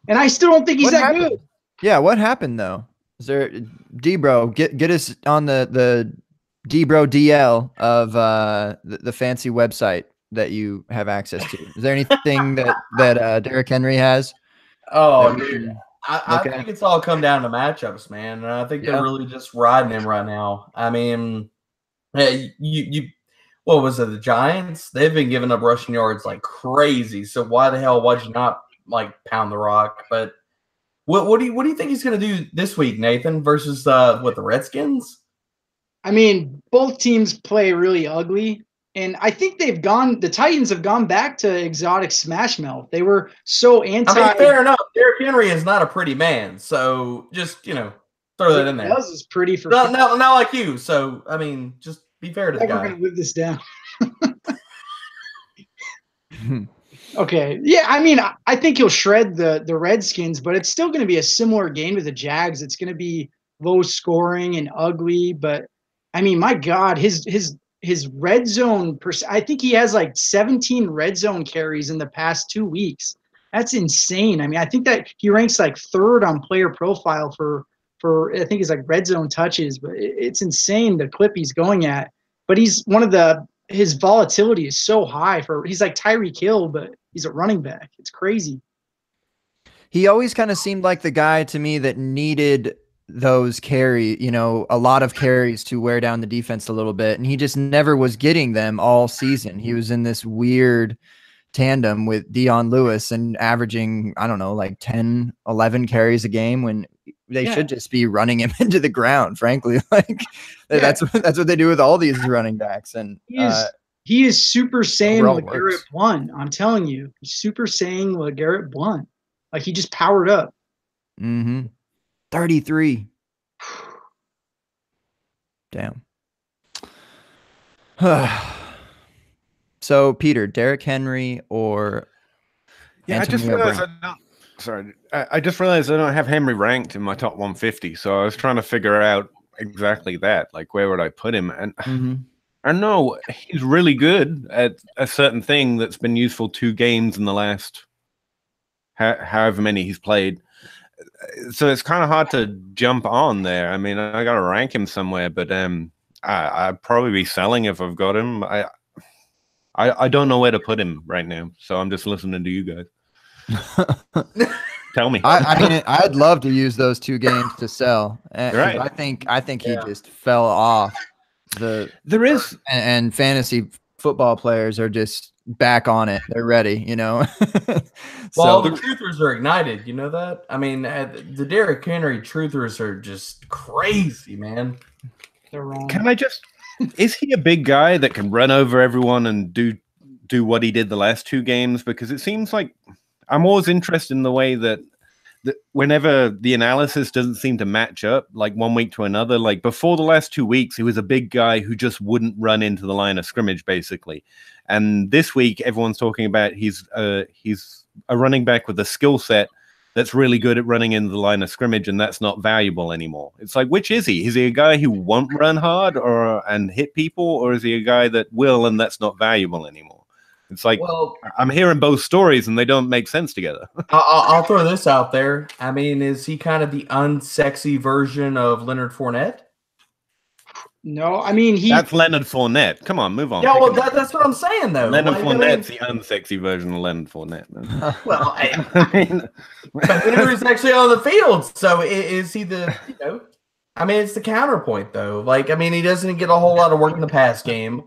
And I still don't think he's that good. Yeah, what happened though? Is there D-Bro, get us on the D-Bro DL of the fancy website that you have access to. Is there anything that Derrick Henry has? Oh, dude. I think it's all come down to matchups, man. And I think they're really just riding him right now. I mean, you what was it, the Giants? They've been giving up rushing yards like crazy. So why the hell would you not like pound the rock? But what do you think he's going to do this week, Nathan, versus the Redskins? I mean, both teams play really ugly. And I think the Titans have gone back to exotic smash mouth. They were so anti. I mean, fair enough. Derrick Henry is not a pretty man. So just, throw that in there. Buzz is pretty for not like you. So, I mean, just be fair to the guy. We're going to live this down. Okay. Yeah, I mean, I think he'll shred the Redskins, but it's still going to be a similar game to the Jags. It's going to be low scoring and ugly. But, I mean, my God, his red zone I think he has like 17 red zone carries in the past 2 weeks. That's insane. I mean, I think that he ranks like third on player profile for I think it's like red zone touches, but it's insane the clip he's going at. But he's his volatility is so high he's like Tyreek Hill, but he's a running back. It's crazy. He always kind of seemed like the guy to me that needed those a lot of carries to wear down the defense a little bit. And he just never was getting them all season. He was in this weird tandem with Dion Lewis and averaging, I don't know, like 10, 11 carries a game when they should just be running him into the ground, frankly. Like that's what they do with all these running backs. And he is Super Saiyan LeGarrette Blount. I'm telling you, he's Super Saiyan LeGarrette Blount. Like he just powered up. 33. Damn. So, Peter, Derrick Henry or Antonio I just realized I don't have Henry ranked in my top 150. So I was trying to figure out exactly that. Like, where would I put him? And I know he's really good at a certain thing that's been useful 2 games in the last however many he's played. So it's kind of hard to jump on there. I mean, I got to rank him somewhere, but I'd probably be selling if I've got him. I don't know where to put him right now, so I'm just listening to you guys. Tell me. I mean, I'd love to use those 2 games to sell. Right. I think he just fell off. And fantasy football players are just back on it. They're ready, Well, the truthers are ignited. You know that? I mean, the Derrick Henry truthers are just crazy, man. They're wrong. Is he a big guy that can run over everyone and do what he did the last 2 games? Because it seems like I'm always interested in the way that whenever the analysis doesn't seem to match up, like one week to another, like before the last 2 weeks, he was a big guy who just wouldn't run into the line of scrimmage, basically. And this week, everyone's talking about he's a running back with a skill set that's really good at running into the line of scrimmage, and that's not valuable anymore. It's like, which is he? Is he a guy who won't run hard and hit people, or is he a guy that will and that's not valuable anymore? It's like, I'm hearing both stories and they don't make sense together. I'll throw this out there. I mean, is he kind of the unsexy version of Leonard Fournette? No, I mean That's Leonard Fournette. Come on, move on. Yeah, well, that's what I'm saying though. Leonard Like, Fournette's the unsexy version of Leonard Fournette. Man. well, I mean, but Henry's actually on the field, so is he the? I mean, it's the counterpoint though. Like, I mean, he doesn't get a whole lot of work in the pass game.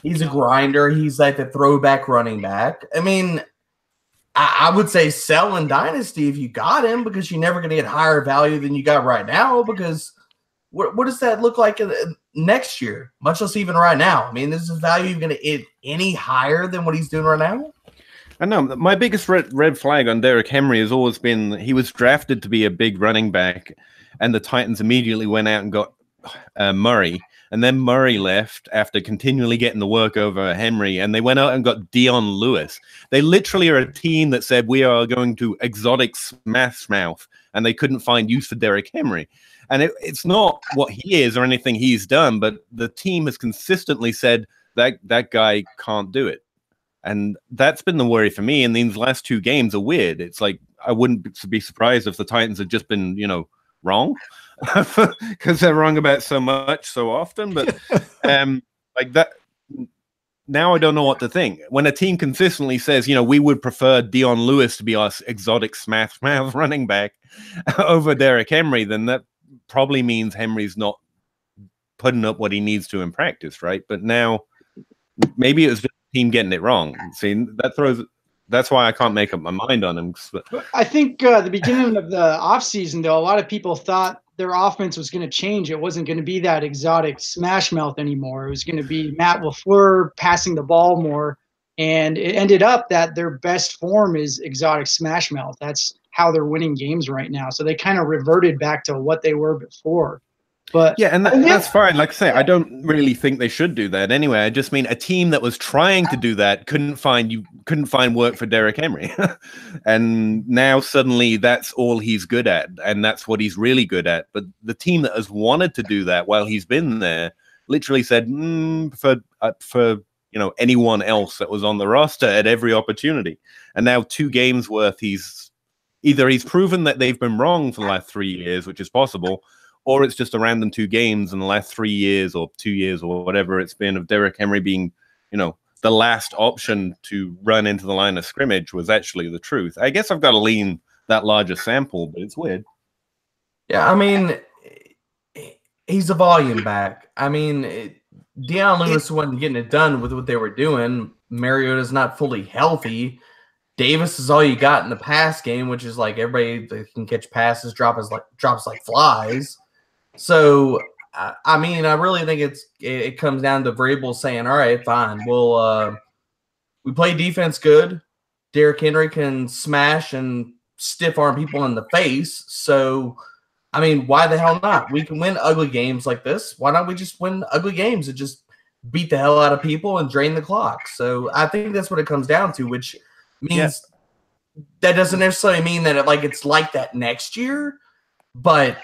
He's a grinder. He's like the throwback running back. I mean, I would say sell in Dynasty if you got him, because you're never going to get higher value than you got right now, because what does that look like next year, much less even right now? I mean, is his value going to get any higher than what he's doing right now? I know. My biggest red flag on Derrick Henry has always been he was drafted to be a big running back, and the Titans immediately went out and got Murray. And then Murray left after continually getting the work over Henry, and they went out and got Dion Lewis. They literally are a team that said, we are going to exotic smash mouth, and they couldn't find use for Derrick Henry. And it's not what he is or anything he's done, but the team has consistently said that guy can't do it. And that's been the worry for me. And these last two games are weird. It's like, I wouldn't be surprised if the Titans had just been, wrong. Because they're wrong about so much so often, but like that now I don't know what to think. When a team consistently says, we would prefer Dion Lewis to be our exotic smash mouth running back over Derrick Henry, then that probably means Henry's not putting up what he needs to in practice, right? But now maybe it was just the team getting it wrong. See, that's why I can't make up my mind on him. I think the beginning of the offseason, though, a lot of people thought their offense was going to change. It wasn't going to be that exotic smash mouth anymore. It was going to be Matt LaFleur passing the ball more. And it ended up that their best form is exotic smash mouth. That's how they're winning games right now. So they kind of reverted back to what they were before. But yeah, and that's fine. Like I say, I don't really think they should do that anyway. I just mean a team that was trying to do that couldn't find work for Derrick Henry. And now suddenly that's all he's good at, and that's what he's really good at. But the team that has wanted to do that while he's been there literally said, for anyone else that was on the roster at every opportunity. And now 2 games worth, he's proven that they've been wrong for the last 3 years, which is possible, or it's just a random 2 games in the last 3 years or 2 years or whatever it's been of Derrick Henry being, the last option to run into the line of scrimmage was actually the truth. I guess I've got to lean that larger sample, but it's weird. Yeah, I mean, he's a volume back. I mean, Dion Lewis wasn't getting it done with what they were doing. Mariota's not fully healthy. Davis is all you got in the pass game, which is like everybody that can catch passes drops like flies. So, I mean, I really think it comes down to Vrabel saying, all right, fine. We play defense good. Derrick Henry can smash and stiff arm people in the face. So, I mean, why the hell not? We can win ugly games like this. Why not we just win ugly games and just beat the hell out of people and drain the clock? So I think that's what it comes down to, which means that doesn't necessarily mean that it's like that next year, but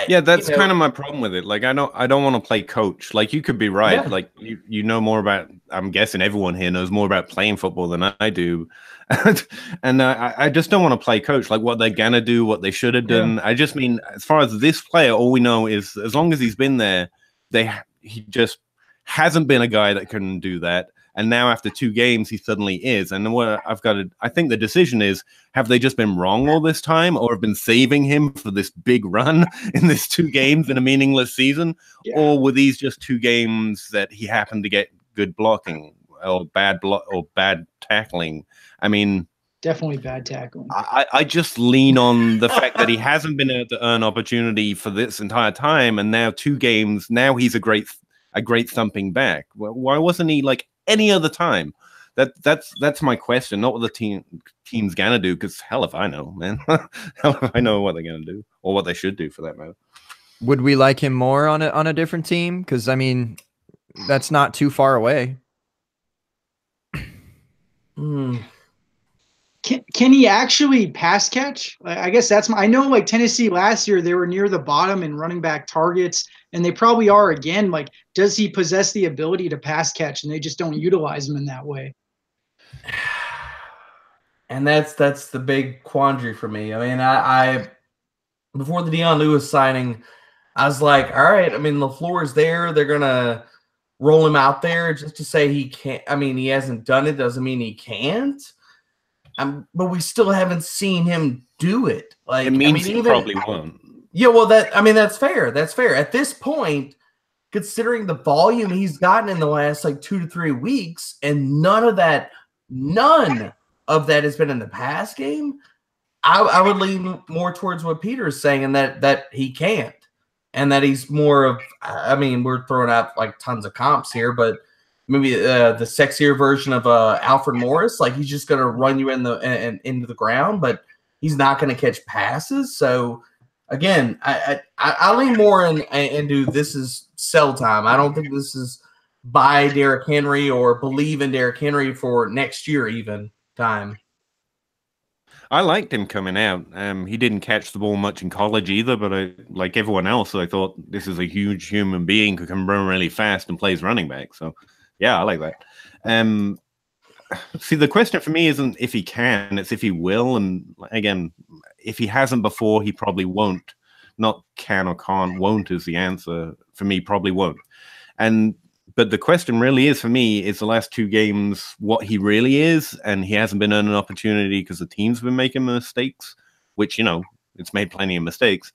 that's kind of my problem with it. Like, I don't want to play coach. Like, you could be right. Yeah. Like, you know more about, I'm guessing everyone here knows more about playing football than I do. And I just don't want to play coach, like what they're going to do, what they should have done. Yeah. I just mean, as far as this player, all we know is as long as he's been there, he just hasn't been a guy that can do that. And now after 2 games, he suddenly is. And I think the decision is, have they just been wrong all this time, or have been saving him for this big run in this 2 games in a meaningless season? Yeah. Or were these just 2 games that he happened to get good blocking or bad tackling? I mean, definitely bad tackling. I just lean on the fact that he hasn't been able to earn opportunity for this entire time. And now 2 games, now he's a great thumping back. Why wasn't he like any other time? That's my question, not what the team's gonna do, because hell if I know, man. Hell if I know what they're gonna do, or what they should do for that matter. Would we like him more on a different team? Because I mean, that's not too far away. Can he actually pass catch? I guess I know, like Tennessee last year, they were near the bottom in running back targets, and they probably are again. Like, does he possess the ability to pass catch, and they just don't utilize him in that way? And that's the big quandary for me. I mean, I before the Dion Lewis signing, I was like, all right. I mean, LaFleur's there. They're gonna roll him out there just to say he can't. I mean, he hasn't done it. Doesn't mean he can't. But we still haven't seen him do it. Like, It means he probably won't. Yeah, well, that's fair. That's fair. At this point, considering the volume he's gotten in the last like 2 to 3 weeks, and none of that has been in the pass game, I would lean more towards what Peter is saying, and that he can't, and that he's more of. I mean, we're throwing out like tons of comps here, but maybe the sexier version of Alfred Morris. Like, he's just going to run you into the ground, but he's not going to catch passes. So again, I lean more into this is sell time. I don't think this is buy Derrick Henry or believe in Derrick Henry for next year even time. I liked him coming out. He didn't catch the ball much in college either, but like everyone else, I thought this is a huge human being who can run really fast and plays running back. So yeah, I like that. See, the question for me isn't if he can, it's if he will. And again, if he hasn't before, he probably won't. Not can or can't. Won't is the answer for me. Probably won't. But the question really is for me is the last 2 games what he really is, and he hasn't been earning an opportunity because the team's been making mistakes, which, you know, it's made plenty of mistakes.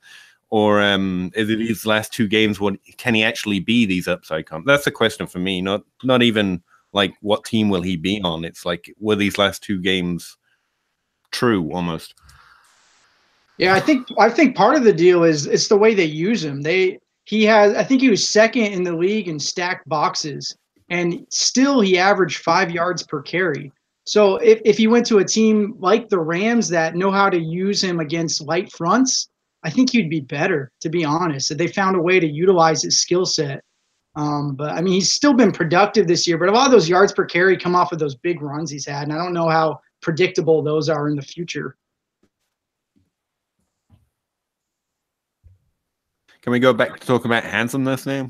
Or is it these last 2 games, what can he actually be these upside comps? That's the question for me. Not even like what team will he be on. It's like, were these last 2 games true almost? Yeah, I think part of the deal is it's the way they use him. I think he was second in the league in stacked boxes, and still he averaged 5 yards per carry. So if he went to a team like the Rams that know how to use him against light fronts, I think he'd be better, to be honest. If they found a way to utilize his skill set. But I mean, he's still been productive this year, but a lot of those yards per carry come off of those big runs he's had, and I don't know how predictable those are in the future. Can we go back to talk about handsomeness now?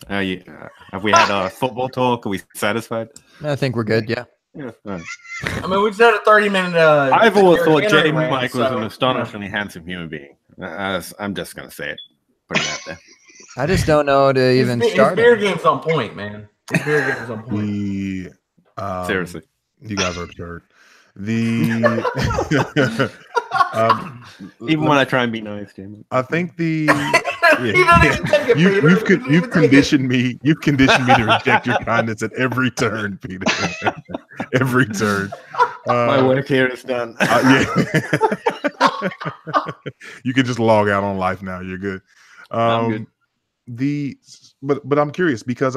Have we had our football talk? Are we satisfied? I think we're good. Yeah. Yeah. Right. I mean, we just had a 30-minute. I've always thought J. Mike was an astonishingly handsome human being. I'm just going to say it. Put it out there. I just don't know to even start. His beer game's on point, man. His beer game's on point. Seriously. You guys are absurd. Even when I try and be nice, Jamie. I think you've conditioned me. You've conditioned me to reject your kindness at every turn, Peter. Every turn. My work here is done. Yeah. You can just log out on life now. You're good. I'm good. But I'm curious because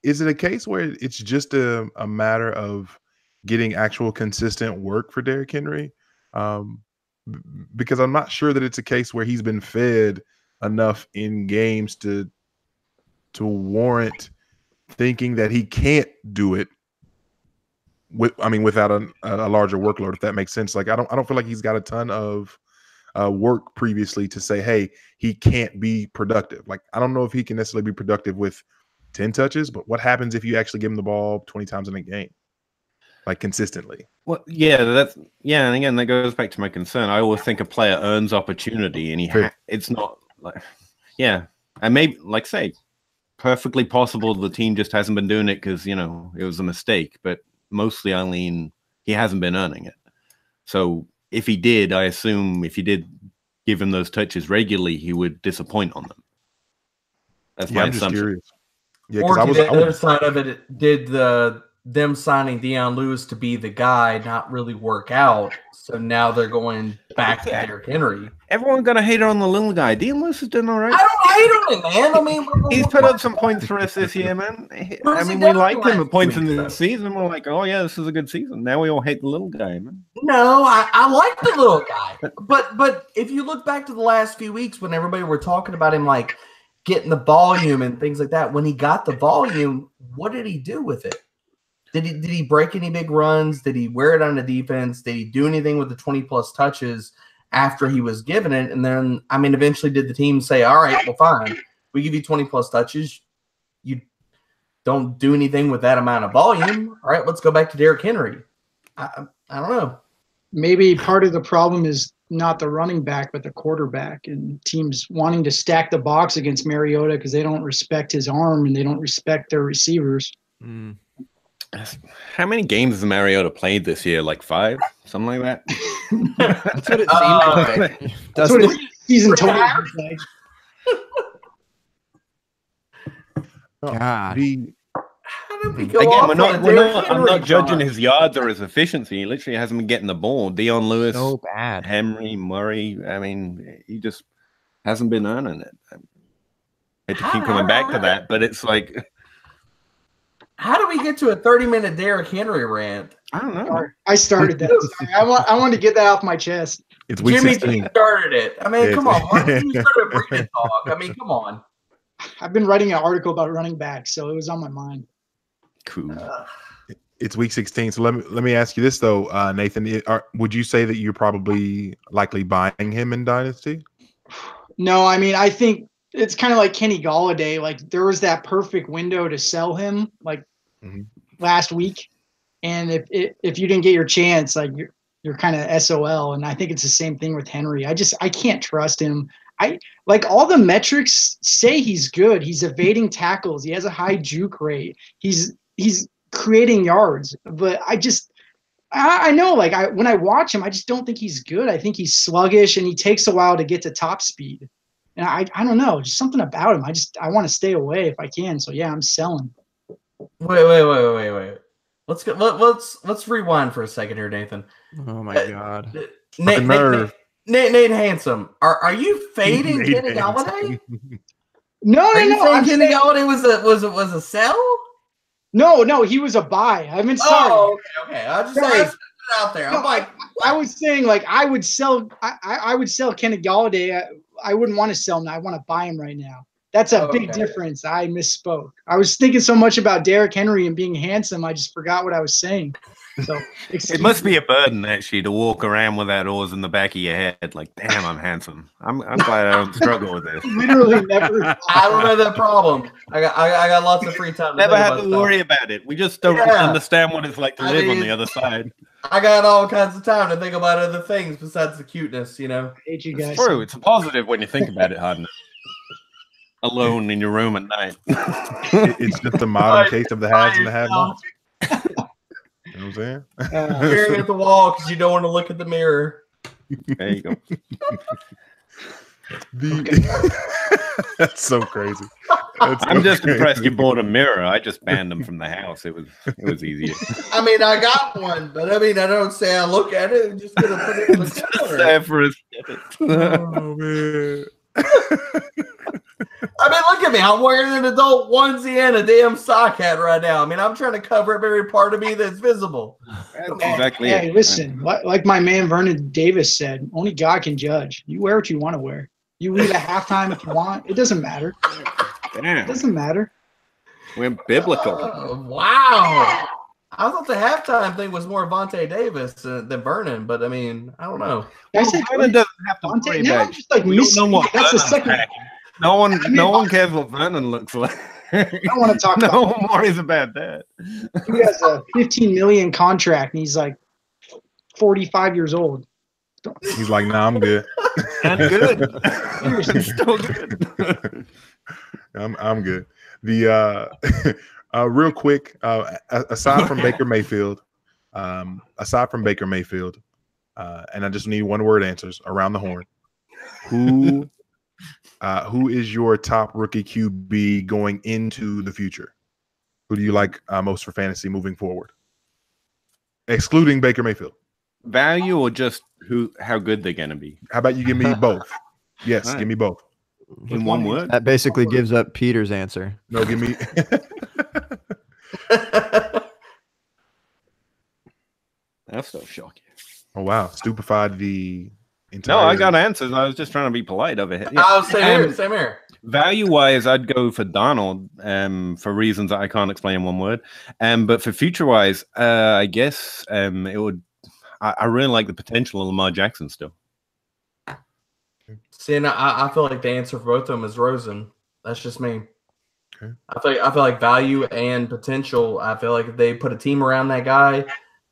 is it a case where it's just a matter of getting actual consistent work for Derrick Henry? Because I'm not sure that it's a case where he's been fed enough in games to warrant thinking that he can't do it without a larger workload, if that makes sense. Like I don't feel like he's got a ton of work previously to say, hey, he can't be productive. Like I don't know if he can necessarily be productive with 10 touches, but what happens if you actually give him the ball 20 times in a game? Like consistently. Well, yeah, and again, that goes back to my concern. I always think a player earns opportunity, and it's not like, yeah, and maybe like say, perfectly possible the team just hasn't been doing it because it was a mistake. But mostly, I lean he hasn't been earning it. So if he did, I assume if he did give him those touches regularly, he would disappoint on them. That's my assumption. Just curious. Yeah, or the other side of it, did them signing Dion Lewis to be the guy not really work out? So now they're going back to Derrick Henry. Everyone's gonna hate on the little guy. Dion Lewis is doing all right. I don't hate on him, man. I mean, he's put up some points for us this year, man. I mean, we liked him at points in the season. We're like, oh yeah, this is a good season. Now we all hate the little guy, man. No, I like the little guy, but if you look back to the last few weeks when everybody were talking about him, like getting the volume and things like that, when he got the volume, what did he do with it? Did he break any big runs? Did he wear it on the defense? Did he do anything with the 20-plus touches after he was given it? And then, I mean, eventually did the team say, all right, well, fine. We give you 20-plus touches. You don't do anything with that amount of volume. All right, let's go back to Derrick Henry. I don't know. Maybe part of the problem is not the running back, but the quarterback, and teams wanting to stack the box against Mariota because they don't respect his arm and they don't respect their receivers. Mm. How many games has Mariota played this year? Like 5, something like that. That's what it seems like. That's what his season total is like. God. How did we go Again, off we're on not, a we're Derrick not, I'm Henry not judging comment? his yards or his efficiency. He literally hasn't been getting the ball. Dion Lewis, So bad. Henry, Murray. I mean, he just hasn't been earning it. I hate to keep coming back to that, but it's like, How do we get to a 30-minute Derrick Henry rant? I don't know. I started that. Sorry. I wanted to get that off my chest. It's week Jimmy 16. started it. I mean, Yeah, come on. Why don't you start a Breeden talk? I mean, come on. I've been writing an article about running backs, so it was on my mind. Cool. It's week 16. So let me ask you this though, Nathan. Would you say that you're probably likely buying him in Dynasty? No, I mean, I think it's kind of like Kenny Galladay. Like there was that perfect window to sell him, like last week, and if you didn't get your chance, like you're kind of SOL. And I think it's the same thing with Henry. I can't trust him. Like all the metrics say he's good. He's evading tackles. He has a high juke rate. He's creating yards, but I know, like when I watch him, I just don't think he's good. I think he's sluggish and he takes a while to get to top speed. And I don't know, just something about him. I want to stay away if I can. So yeah, I'm selling. Wait. Let's rewind for a second here, Nathan. Oh my God. Nate Handsome, are you fading Nate Kenny Galladay? No. Are you saying I'm Kenny saying, Galladay was a sell? no, he was a buy. I mean, sorry. Oh, okay. I just put it out there. I'm like, I was saying like I would sell Kenny Galladay. I wouldn't want to sell him. I want to buy him right now. That's a big difference. I misspoke. I was thinking so much about Derrick Henry and being handsome, I just forgot what I was saying. So It must be a burden actually to walk around with that oars in the back of your head. Like, damn, I'm handsome. I'm glad I don't struggle with this. literally never. I don't know that problem. I got lots of free time. Never think had about to stuff. worry about it. We just don't understand what it's like to live on the other side. I got all kinds of time to think about other things besides the cuteness, you know. I hate you guys. It's true. It's a positive when you think about it hard enough. Alone in your room at night. It's just a modern case of the haves and the have-nots. You know what I'm saying? Staring at the wall because you don't want to look at the mirror. There you go. That's so crazy. I'm just impressed you bought a mirror. I just banned them from the house. It was easier. I mean, I got one, but I mean, I don't say I look at it. I'm just gonna put it in the Just corner. there for a Oh man. I mean, look at me. I'm wearing an adult onesie and a damn sock hat right now. I mean, I'm trying to cover up every part of me that's visible. That's exactly Hey, it. listen, like my man Vernon Davis said, only God can judge. You wear what you want to wear. You leave at halftime if you want. It doesn't matter. It Damn, doesn't matter. we're biblical. Wow. I thought the halftime thing was more Vontae Davis than Vernon, but I mean, I don't know. I said Vernon doesn't have to Vontae, worry now about I'm just like We don't know missing. what That's the Vernon's second. packing. No one cares what Vernon looks like. I don't want to talk about. No one worries about that. He has a $15 million contract, and he's like 45 years old. He's like, nah, I'm good. And good. Still good. I'm good. The real quick, aside from Baker Mayfield, and I just need one word answers around the horn. Who is your top rookie QB going into the future? Who do you like most for fantasy moving forward, excluding Baker Mayfield? Value or just how good they're gonna be? How about you give me both? Yes, All right. give me both. In one word? That basically gives up Peter's answer. No, give me. That'll still shock you. Oh wow, stupefied the entire. No, I got answers. I was just trying to be polite over here. Oh, same here. Value-wise, I'd go for Donald for reasons that I can't explain in one word. But for future-wise, I guess it would. I really like the potential of Lamar Jackson still. See, and I feel like the answer for both of them is Rosen. That's just me. Okay. I feel like value and potential. I feel like if they put a team around that guy,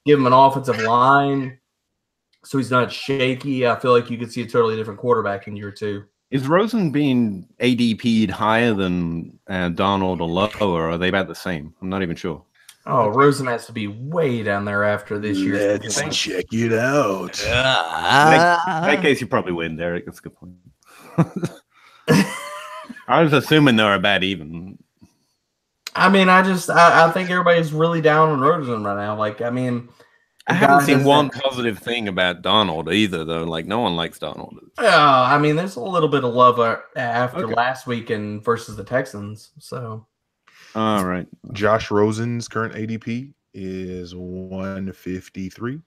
give him an offensive line, so he's not shaky. I feel like you could see a totally different quarterback in year 2. Is Rosen being ADP'd higher than Darnold or lower? Or are they about the same? I'm not even sure. Oh, Rosen has to be way down there after this year's Let's performance. check it out. In that case, you probably win, Derek. That's a good point. I was assuming they were about even. I mean, I think everybody's really down on Rosen right now. Like, I mean, I haven't seen one positive thing about Darnold either, though. Like, no one likes Darnold. I mean, there's a little bit of love after last weekend versus the Texans. So, all right. Josh Rosen's current ADP is 153,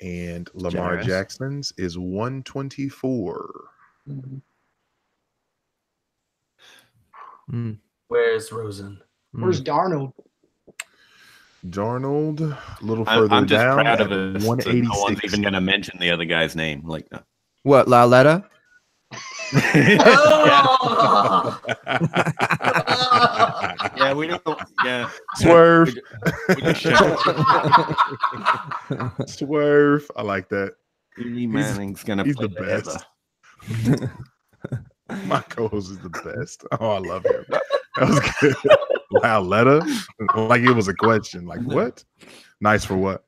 and Lamar Jackson's is 124. Where's Rosen? Where's Darnold? Darnold, a little further I'm just down. proud of it. 186. No one's even going to mention the other guy's name. Like, no. What, Lauletta? Yeah, we don't. Yeah, Swerve. We just Swerve. I like that. Eli Manning's going to He's play the best. My co-host is the best. Oh, I love him. That was good. Lauletta? Like it was a question. Like what? Nice for what?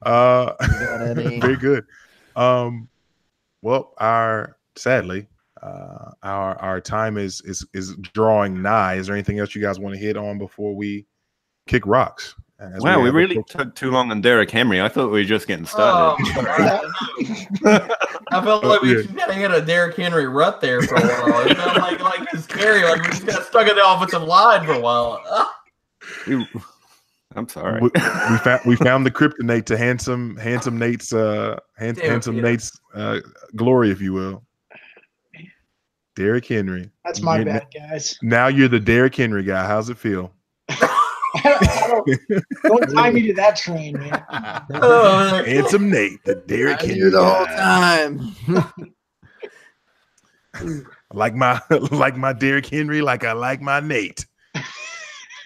Very good. Well, sadly, our time is drawing nigh. Is there anything else you guys want to hit on before we kick rocks? Wow, we really took too long on Derrick Henry. I thought we were just getting started. I felt like we just kind of hit a Derrick Henry rut there for a while. It felt like his carry, like we just got stuck in the offensive line for a while. I'm sorry. We found the kryptonite to handsome Nate's Nate's glory, if you will. Derrick Henry. That's my bad, guys. Now you're the Derrick Henry guy. How's it feel? Don't tie me to that train, man. Handsome Nate, the Derrick Henry the whole guy. time. like my Derrick Henry, like I like my Nate.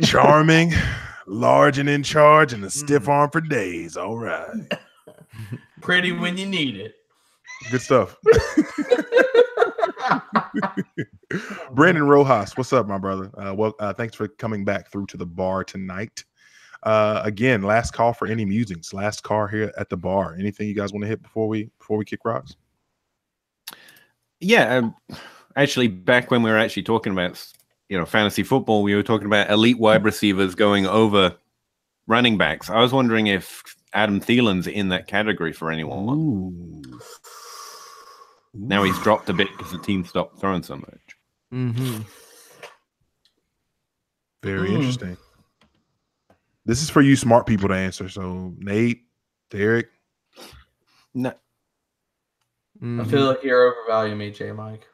Charming, large and in charge, and a stiff arm for days. All right. Pretty when you need it. Good stuff. Brandon Rojas, what's up, my brother? Thanks for coming back through to the bar tonight. Again, last call for any musings. Last call here at the bar. Anything you guys want to hit before we kick rocks? Yeah, actually, back when we were actually talking about fantasy football, we were talking about elite wide receivers going over running backs. I was wondering if Adam Thielen's in that category for anyone. Ooh. Now he's dropped a bit because the team stopped throwing so much. Mm-hmm. Very interesting. This is for you smart people to answer. So Nate, Derek. No. I feel like you're overvaluing me, J. Mike.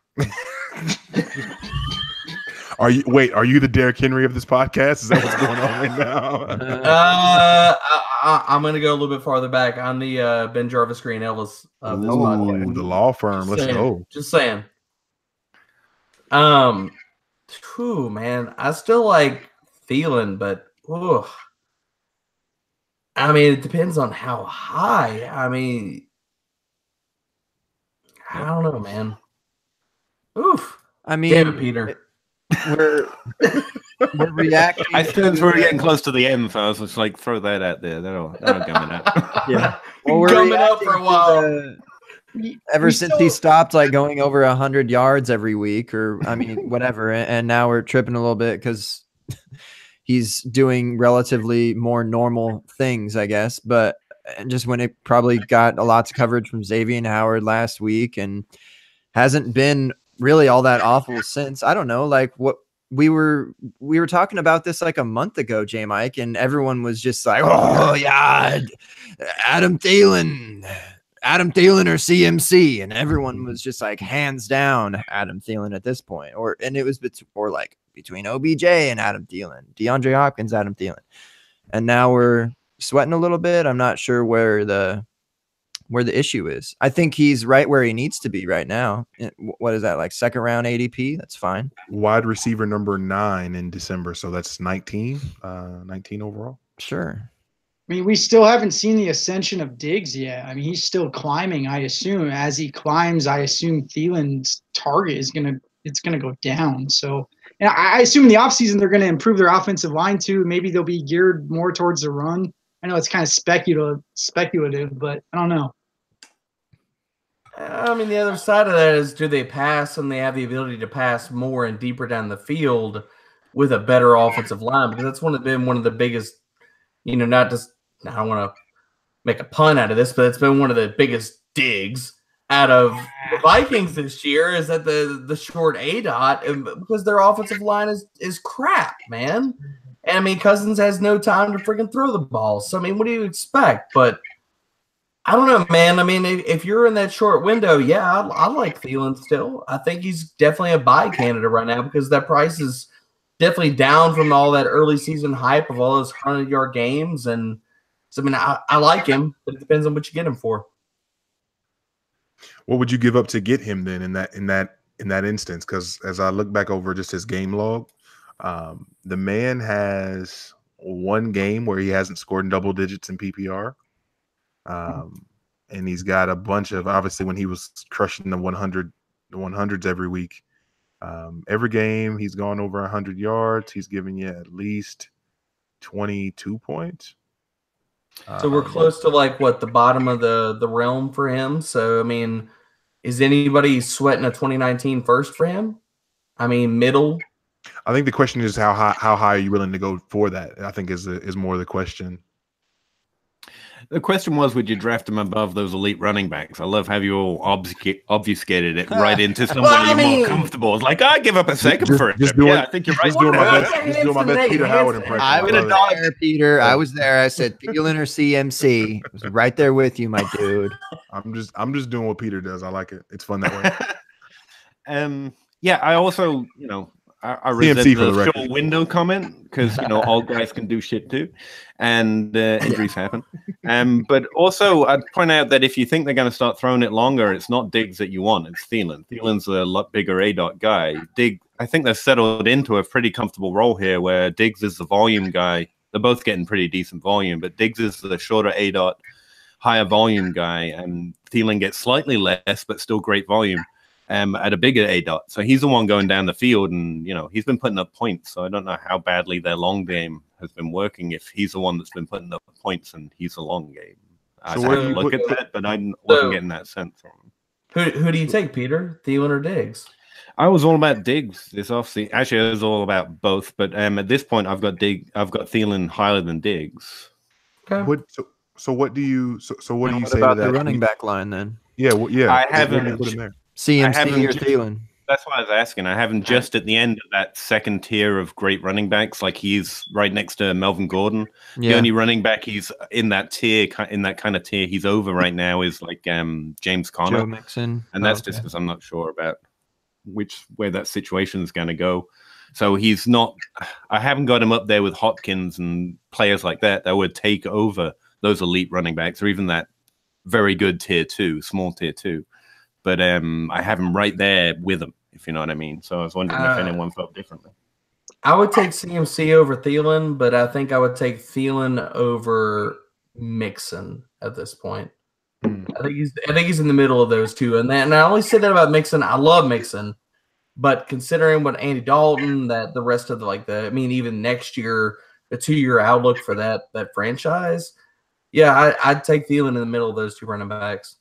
Are you the Derrick Henry of this podcast? Is that what's going on right now? I'm going to go a little bit farther back. I'm the Ben Jarvis Green Ellis of this podcast. The law firm. Let's go. Just saying. Man, I still like Thielen, but I mean, it depends on how high. I mean, I don't know, man. Oof. I mean, damn it, Peter. We're reacting. I suppose we're getting close to the end, so I was just like, throw that out there. That'll coming up. Yeah. Well, we're coming up for a while. Ever since he stopped like going over 100 yards every week, or I mean, whatever, and now we're tripping a little bit because he's doing relatively more normal things, I guess. But just when it probably got a lot of coverage from Xavier Howard last week, and hasn't been really all that awful since. I don't know, like what we were talking about this like a month ago, J. Mike, and everyone was just like, oh yeah, Adam Thielen or CMC, and everyone was just like hands down Adam Thielen at this point, and it was between OBJ and Adam Thielen, DeAndre Hopkins, Adam Thielen, and now we're sweating a little bit. I'm not sure where the issue is. I think he's right where he needs to be right now. What is that, like second round ADP? That's fine. Wide receiver number 9 in December, so that's 19 overall. Sure. mean, we still haven't seen the ascension of Diggs yet. I mean, he's still climbing, I assume. As he climbs, I assume Thielen's target is gonna go down. So, and I assume in the offseason they're gonna improve their offensive line too. Maybe they'll be geared more towards the run. I know it's kind of speculative, but I don't know. I mean, the other side of that is, do they pass, and they have the ability to pass more and deeper down the field with a better offensive line? Because that's been one of the biggest, not just, I don't want to make a pun out of this, but it's been one of the biggest digs out of the Vikings this year, is that the short ADOT, because their offensive line is crap, man. And I mean, Cousins has no time to freaking throw the ball. So I mean, what do you expect? But I don't know, man. I mean, if you're in that short window, yeah, I like Thielen still. I think he's definitely a buy candidate right now because that price is definitely down from all that early season hype of all those 100-yard games. And so, I mean, I like him, but it depends on what you get him for. What would you give up to get him then in that instance? Because as I look back over just his game log, the man has one game where he hasn't scored in double digits in PPR. And he's got a bunch of, obviously, when he was crushing the 100s every week, every game he's gone over 100 yards. He's giving you at least 22 points. So we're close to the bottom of the realm for him. So, I mean, is anybody sweating a 2019 first for him? I mean, middle. I think the question is how high are you willing to go for that? I think is more the question. The question was, would you draft him above those elite running backs? I love how you all obfuscated it right into somebody you're more comfortable. It's like, I give up a second for it. I think you're right. Just doing my best Peter Howard impression. I was there, Peter. I was there. I said, Thielen or CMC. I was right there with you, my dude. I'm just doing what Peter does. I like it. It's fun that way. Yeah, I also, I resent the short window comment because old guys can do shit too, and injuries happen. But also, I'd point out that if you think they're going to start throwing it longer, it's not Diggs that you want; it's Thielen. Thielen's a lot bigger ADOT guy. I think they've settled into a pretty comfortable role here, where Diggs is the volume guy. They're both getting pretty decent volume, but Diggs is the shorter ADOT, higher volume guy, and Thielen gets slightly less, but still great volume. At a bigger ADOT. So he's the one going down the field, and he's been putting up points. So I don't know how badly their long game has been working if he's the one that's been putting up points and he's the long game. I had to look at that, but I wasn't getting that sense from him. Who do you take, Peter? Thielen or Diggs? I was all about Diggs this offseason. Actually, I was all about both, but at this point, I've got Thielen higher than Diggs. Okay. So what do you say about to that? The running back line then? Yeah, I haven't. CMC or Thielen? That's why I was asking. I haven't just at the end of that second tier of great running backs, like he's right next to Melvin Gordon. Yeah. The only running back he's in that tier, in that kind of tier, he's over right now is like James Conner. Joe Mixon. And that's just because I'm not sure about where that situation is going to go. So he's not. I haven't got him up there with Hopkins and players like that would take over those elite running backs, or even that very good tier 2, small tier 2. But I have him right there with him, if you know what I mean. So I was wondering if anyone felt differently. I would take CMC over Thielen, but I think I would take Thielen over Mixon at this point. I think he's in the middle of those two. And I only say that about Mixon. I love Mixon, but considering what Andy Dalton, that the rest of even next year, the 2-year outlook for that franchise, yeah, I'd take Thielen in the middle of those two running backs.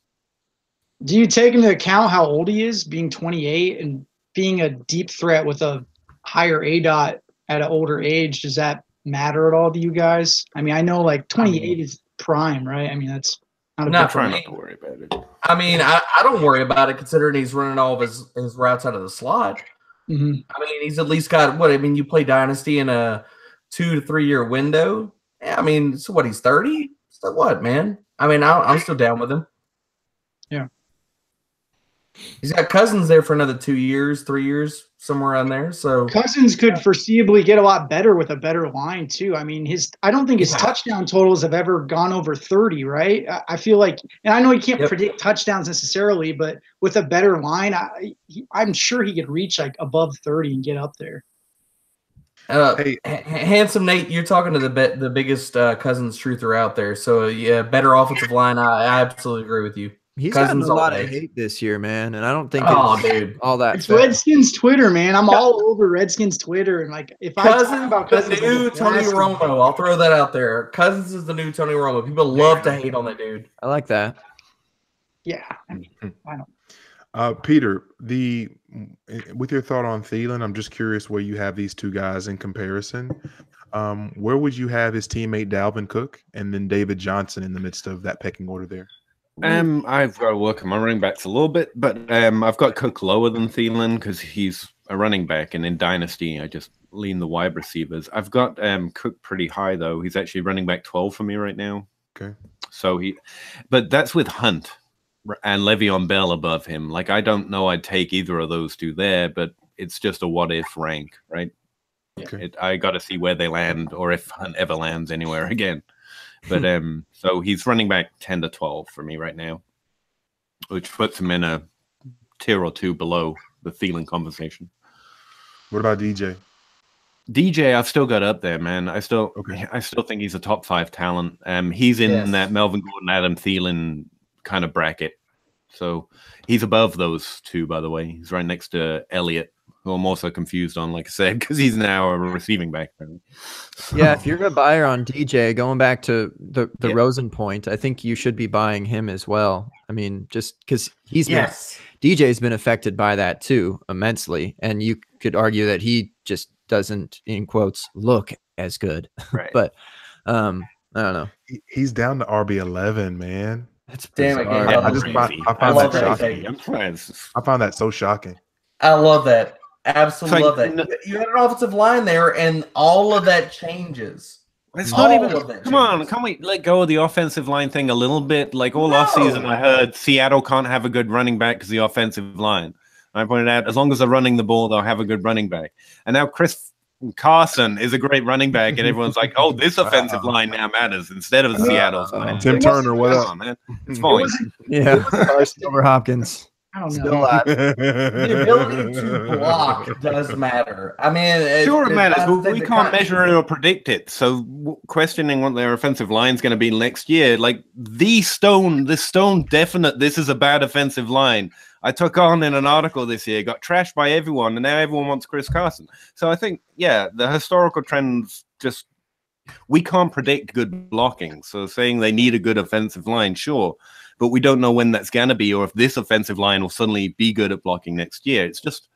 Do you take into account how old he is, being 28 and being a deep threat with a higher ADOT at an older age? Does that matter at all to you guys? I mean, I know 28 is prime, right? I mean, that's not trying not to worry about it. I mean, I don't worry about it considering he's running all of his routes out of the slot. Mm-hmm. I mean, he's at least got you play Dynasty in a 2 to 3 year window. Yeah, I mean, so what? He's 30. So what, man? I mean, I'm still down with him. Yeah. He's got Cousins there for another 2 years, 3 years, somewhere around there. So Cousins could foreseeably get a lot better with a better line too. I mean, I don't think his touchdown totals have ever gone over 30, right? I feel like, and I know he can't predict touchdowns necessarily, but with a better line, I'm sure he could reach above 30 and get up there. Hey. Handsome Nate, you're talking to the biggest Cousins truther out there. So yeah, better offensive line. I absolutely agree with you. He's Cousins gotten a lot all of day. hate this year, man, and I don't think Oh, it's dude. all that. It's fair. Redskins Twitter, man. I'm all over Redskins Twitter, and like if I talk Cousins, about the Cousins, new I'm Tony blasting him. Romo. I'll throw that out there. Cousins is the new Tony Romo. People love to hate on that dude. I like that. Yeah, Peter, with your thought on Thielen, I'm just curious where you have these two guys in comparison. Where would you have his teammate Dalvin Cook and then David Johnson in the midst of that pecking order there? I've got to work on my running backs a little bit, but I've got Cook lower than Thielen because he's a running back, and in Dynasty, I just lean the wide receivers. I've got Cook pretty high though. He's actually running back 12 for me right now. Okay. So but that's with Hunt and Le'Veon Bell above him. Like, I don't know I'd take either of those two there, but it's just a what if rank, right? Okay. I got to see where they land, or if Hunt ever lands anywhere again. But so he's running back 10 to 12 for me right now, which puts him in a tier or two below the Thielen conversation. What about DJ? DJ, I've still got up there, man. I still think he's a top 5 talent. He's in that Melvin Gordon, Adam Thielen kind of bracket. So he's above those two, by the way. He's right next to Elliott, who I'm also confused on, like I said, because he's now a receiving back. Yeah, if you're a buyer on DJ, going back to the Rosen point, I think you should be buying him as well. I mean, just because DJ's been affected by that too immensely, and you could argue that he just doesn't, in quotes, look as good. Right. But I don't know. He's down to RB11, man. That's Damn it, bizarre. Gabe. I find love that that shocking. I found that so shocking. I love that. Absolutely It's like, love that. You had an offensive line there, and all of that changes. It's All not even. of that Come on, changes. can't we let go of the offensive line thing a little bit? Like all off season, I heard Seattle can't have a good running back because the offensive line. I pointed out as long as they're running the ball, they'll have a good running back. And now Chris Carson is a great running back, and everyone's like, "Oh, this offensive line now matters instead of Seattle's line." Tim Turner, what up? Come on, man. It's fine. Yeah, Carson over Hopkins. I don't Still know. alive. The ability to block does matter. I mean, Sure, it matters, that's but the we thing can't that measure it or predict it. So questioning what their offensive line is going to be next year, like this stone definite, this is a bad offensive line. I took on in an article this year, got trashed by everyone, and now everyone wants Chris Carson. So I think, the historical trends just, we can't predict good blocking. So saying they need a good offensive line, sure, but we don't know when that's going to be, or if this offensive line will suddenly be good at blocking next year. It's just,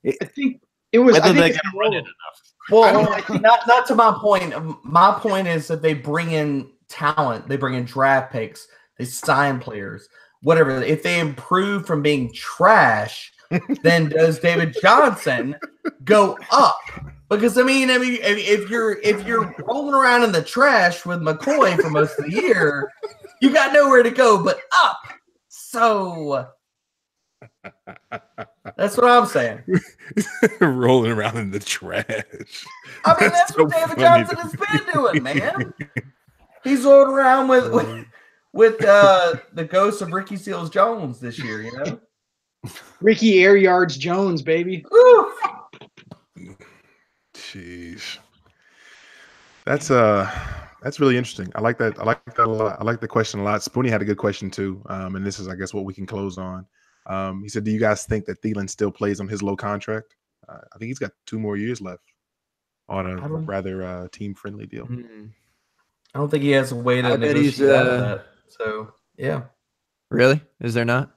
I think it was. whether I they're think going to run it enough. Well, not to my point. My point is that they bring in talent, they bring in draft picks, they sign players, whatever. If they improve from being trash, then does David Johnson go up? Because I mean, if you're rolling around in the trash with McCoy for most of the year, you got nowhere to go but up. So that's what I'm saying. Rolling around in the trash. I mean, that's so what David funny Johnson to has me. been doing, man. He's rolling around with the ghost of Ricky Seals Jones this year, you know. Ricky Air Yards Jones, baby. Woo! Jeez. That's really interesting. I like that. I like that a lot. I like the question a lot. Spoonie had a good question too. And this is, I guess, what we can close on. He said, "Do you guys think that Thielen still plays on his low contract? I think he's got 2 more years left on a rather team-friendly deal." I don't think he has a way to I bet negotiate he's, out of that. So yeah, Really? Is there not?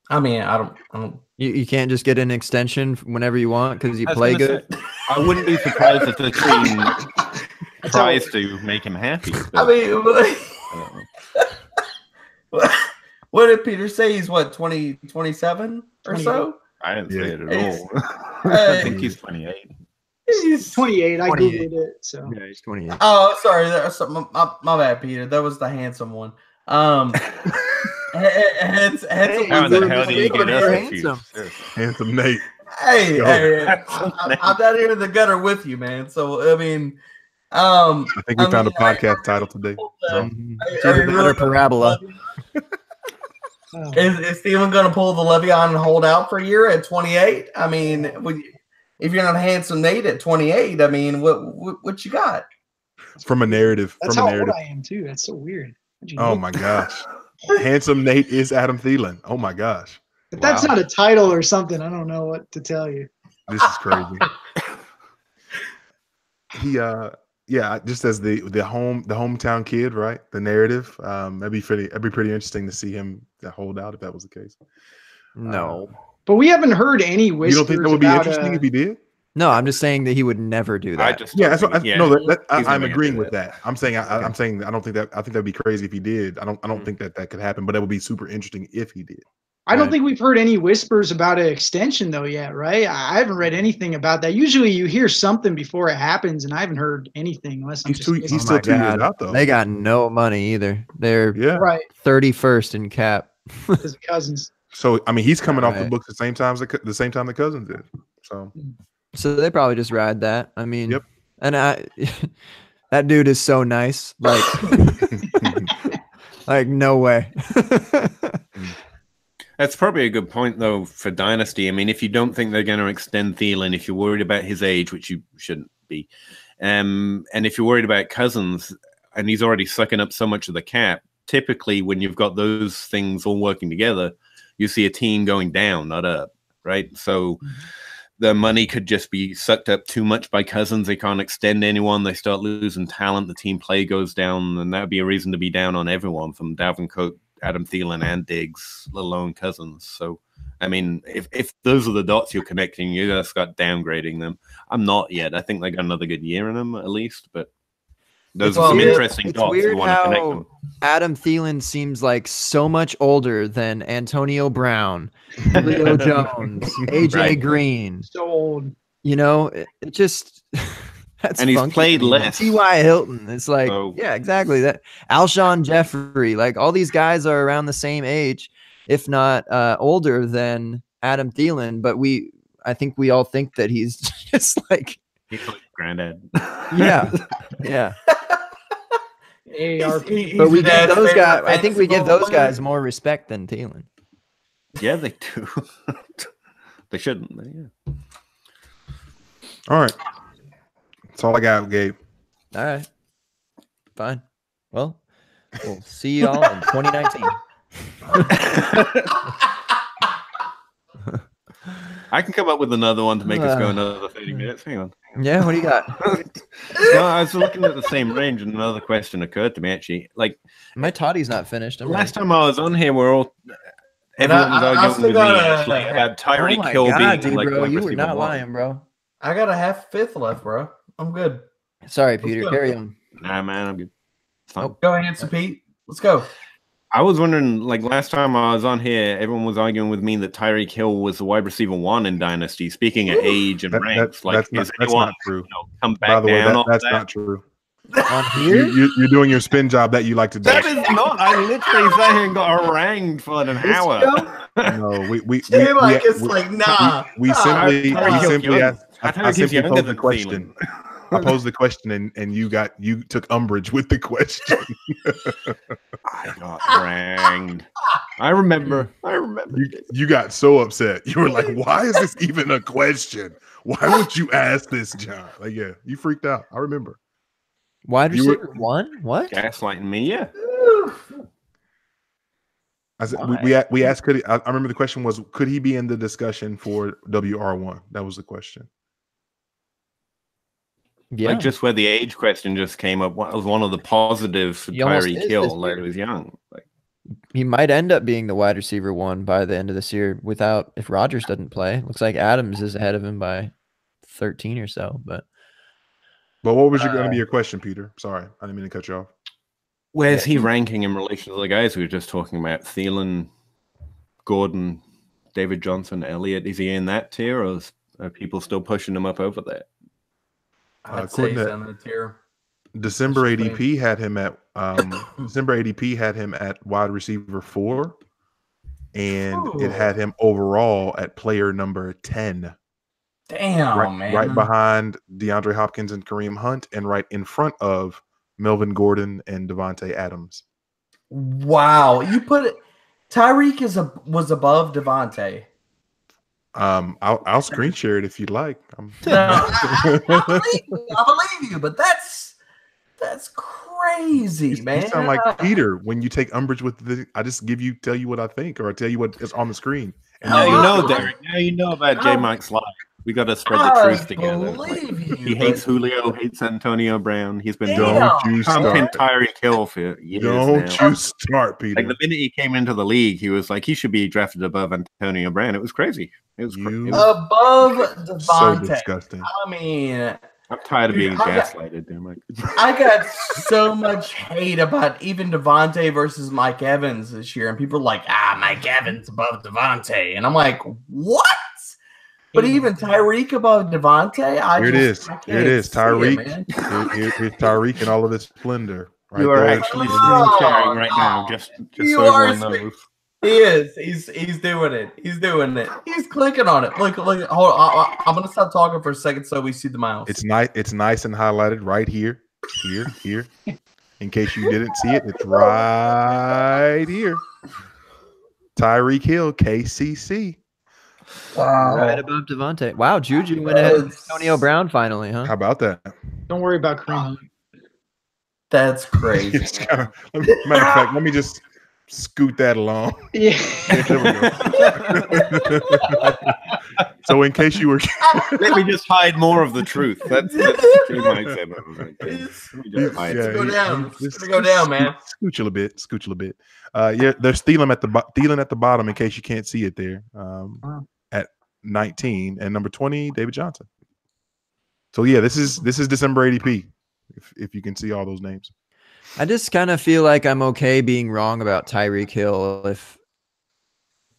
I mean, I don't. You can't just get an extension whenever you want because you I was play gonna good? say, I wouldn't be surprised if the team tries to make him happy. I mean, what did Peter say? He's what, 27 or so? I didn't say it at It's- all. I think he's 28. He's 28. I 28. googled it. So Yeah, he's 28. Oh, sorry. My bad, Peter. That was the handsome one. Handsome. How the hell do you get us Handsome. confused? Handsome Nate. Hey, Yo. I'm down here in the gutter with you, man. So I mean, I think we found a podcast title today. Are Better you really parabola. Is Steven going to pull the Le'Veon and hold out for a year at 28? I mean, if you're not handsome Nate at 28, I mean, what you got? From a narrative. That's from how a narrative. old I am too. That's so weird. Oh my gosh. Handsome Nate is Adam Thielen. Oh my gosh. If that's not a title or something, I don't know what to tell you. This is crazy. He yeah, just as the hometown kid, right? The narrative. That'd be pretty interesting to see him hold out if that was the case. No. But we haven't heard any whispers. You don't think that would be about, interesting if he did? No, I'm just saying that he would never do that. I'm agreeing with that. I'm saying I'm saying I don't think that. I think that'd be crazy if he did. I don't think that could happen, but that would be super interesting if he did. I don't think we've heard any whispers about an extension though yet, right? I haven't read anything about that. Usually you hear something before it happens, and I haven't heard anything unless I'm he's still 2 years out though. They got no money either. They're right 31st in cap. His Cousins. So I mean, he's coming off the books the same time the Cousins did. So they probably just ride that. I mean, and that dude is so nice. Like, like no way. That's probably a good point, though, for Dynasty. I mean, if you don't think they're going to extend Thielen, if you're worried about his age, which you shouldn't be, and if you're worried about Cousins, and he's already sucking up so much of the cap, typically when you've got those things all working together, you see a team going down, not up, right? So the money could just be sucked up too much by Cousins. They can't extend anyone. They start losing talent. The team play goes down, and that would be a reason to be down on everyone from Dalvin Cook, Adam Thielen, and Diggs, let alone Cousins. So, I mean, if those are the dots you're connecting, you just got downgrading them. I'm not yet. I think they got another good year in them at least, but those are some interesting dots. Weird you want to connect them. Adam Thielen seems like so much older than Antonio Brown, Leo Jones, AJ Green. So old. You know, it just that's and he's funky. played less. T.Y. Hilton. It's like, yeah, exactly. That Alshon Jeffrey, like all these guys are around the same age, if not older than Adam Thielen. But I think we all think that he's just like he's like granddad. Yeah, yeah. ARP. But we give those guys. I think we give those guys more respect than Thielen. Yeah, they do. They shouldn't. Yeah. All right. That's all I got, Gabe. All right. Fine. Well, we'll see y'all in 2019. I can come up with another one to make us go another 30 minutes. Hang on. Yeah, what do you got? No, I was looking at the same range, and another question occurred to me, actually. Like, my toddy's not finished. Last time I was on here, everyone was arguing with me actually about Tyreek Hill being dude, like bro, you were receiver not one. lying, bro. I got a half fifth left, bro. I'm good. Sorry, Peter. Carry on. Nah, man, I'm good. It's fine. Go ahead, Pete. Let's go. I was wondering, like last time I was on here, everyone was arguing with me that Tyreek Hill was the wide receiver one in Dynasty. Speaking of age and ranks, that's not true. Come back By the way, down that's not true. On here, you're doing your spin job that you like to do. That is not. I literally sat here and got harangued for an hour. No, we simply posed the question. I posed the question, and you took umbrage with the question. I got harangued. I remember. You got so upset. You were like, "Why is this even a question? Why would you ask this, John?" Like, yeah, you freaked out. I remember. Wide receiver one? What? Gaslighting me? Yeah. I said we asked. Could he, I remember the question was, could he be in the discussion for WR1? That was the question. Yeah. Like just where the age question just came up. What was one of the positives for Tyreek Hill? Like he was young. Like he might end up being the wide receiver one by the end of this year if Rodgers doesn't play. Looks like Adams is ahead of him by 13 or so. But what was going to be your question, Peter? Sorry, I didn't mean to cut you off. Where's he ranking in relation to the guys we were just talking about? Thielen, Gordon, David Johnson, Elliott. Is he in that tier, or are people still pushing him up over there? I'd say he's in the tier. December ADP had him at wide receiver 4, and it had him overall at player number 10. Damn, man! Right behind DeAndre Hopkins and Kareem Hunt, and right in front of Melvin Gordon and Devontae Adams. Wow, you put it. Tyreek was above Devontae. I'll screen share it if you'd like. No, I believe you, but that's crazy, man. You sound like Peter when you take umbrage with the. I just tell you what I think, or I tell you what is on the screen. And now you know, Derek. Now you know about J Mike's life. We got to spread the truth together. He hates Julio, hates Antonio Brown. He's been Don't you pumping start. Tyreek Hill for years Don't now. you start, Peter. Like the minute he came into the league, he was like he should be drafted above Antonio Brown. It was crazy. It was above Devontae. So disgusting. I mean, I'm tired of being gaslighted, there, Mike. I got so much hate about even Devontae versus Mike Evans this year, and people are like, Mike Evans above Devontae, and I'm like, what? But even Tyreek above Devontae, Here it is. Tyreek. Here's Tyreek and all of his splendor. Right You are there. actually screen sharing right now, just so everyone knows. He is. He's doing it. He's doing it. He's clicking on it. Look. Hold on. I'm gonna stop talking for a second so we see the mouse. It's nice. It's nice and highlighted right here. Here. In case you didn't see it, it's right here. Tyreek Hill, KCC. Wow. Right above Devontae. Wow, Juju went ahead of Antonio Brown finally, huh? How about that? Don't worry about Kareem. That's crazy. It's kinda, matter of fact, let me just scoot that along. Yeah. There we go. So in case you were Let me just hide more of the truth. That's J Mike said. Go down. It's gonna go down, man. Scooch a little bit. Yeah, there's Thielen at the bottom in case you can't see it there. At 19 and number 20, David Johnson. So yeah, this is December ADP. If you can see all those names. I just kind of feel like I'm okay being wrong about Tyreek Hill if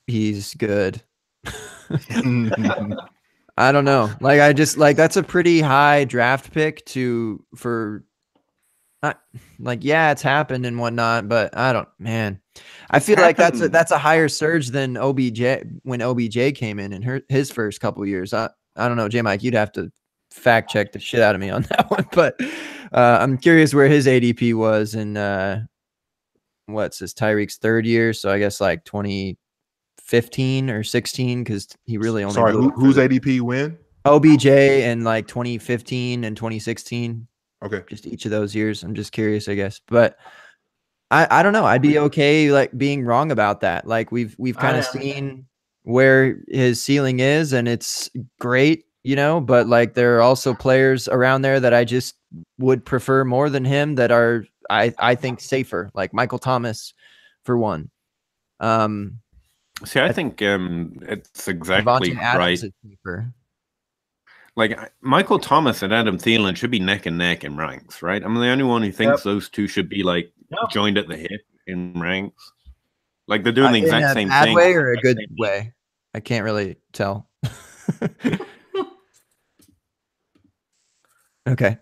he's good. I don't know. Like I just like that's a pretty high draft pick for not like yeah, it's happened and whatnot, but I don't I feel like that's a higher surge than OBJ when OBJ came in his first couple years. I don't know, J Mike, you'd have to fact check the shit out of me on that one, but I'm curious where his ADP was in what's this Tyreek's third year, so I guess like 2015 or 16 because he really only whose ADP win? OBJ in like 2015 and 2016. Okay, just each of those years. I'm just curious, I guess, but I don't know. I'd be okay like being wrong about that. Like we've kind of seen where his ceiling is, and it's great, you know. But like there are also players around there that I just would prefer more than him that are I think safer, like Michael Thomas, for one. See, I think it's exactly right. Like Michael Thomas and Adam Thielen should be neck and neck in ranks, right? I'm the only one who thinks those two should be like joined at the hip in ranks. Like they're doing the exact same thing. Way or a good way? I can't really tell. Okay.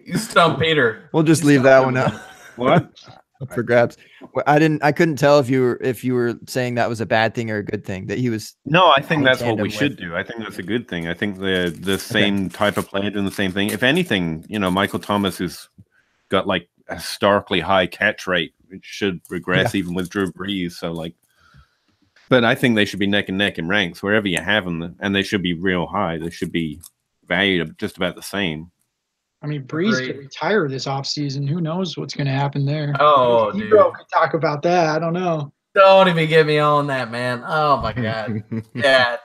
You stumped Peter. We'll just leave that one out. What? For grabs. I couldn't tell if you were saying that was a bad thing or a good thing that he was. No, I think that's what we should do. I think that's a good thing. I think the same type of player doing the same thing. If anything, you know, Michael Thomas has got like a historically high catch rate, which should regress even with Drew Brees. So like, but I think they should be neck and neck in ranks wherever you have them, and they should be real high. They should be valued just about the same. I mean, Brees could retire this offseason. Who knows what's going to happen there? Oh, dude. Ebro could talk about that. I don't know. Don't even get me on that, man. Oh, my God. Yeah.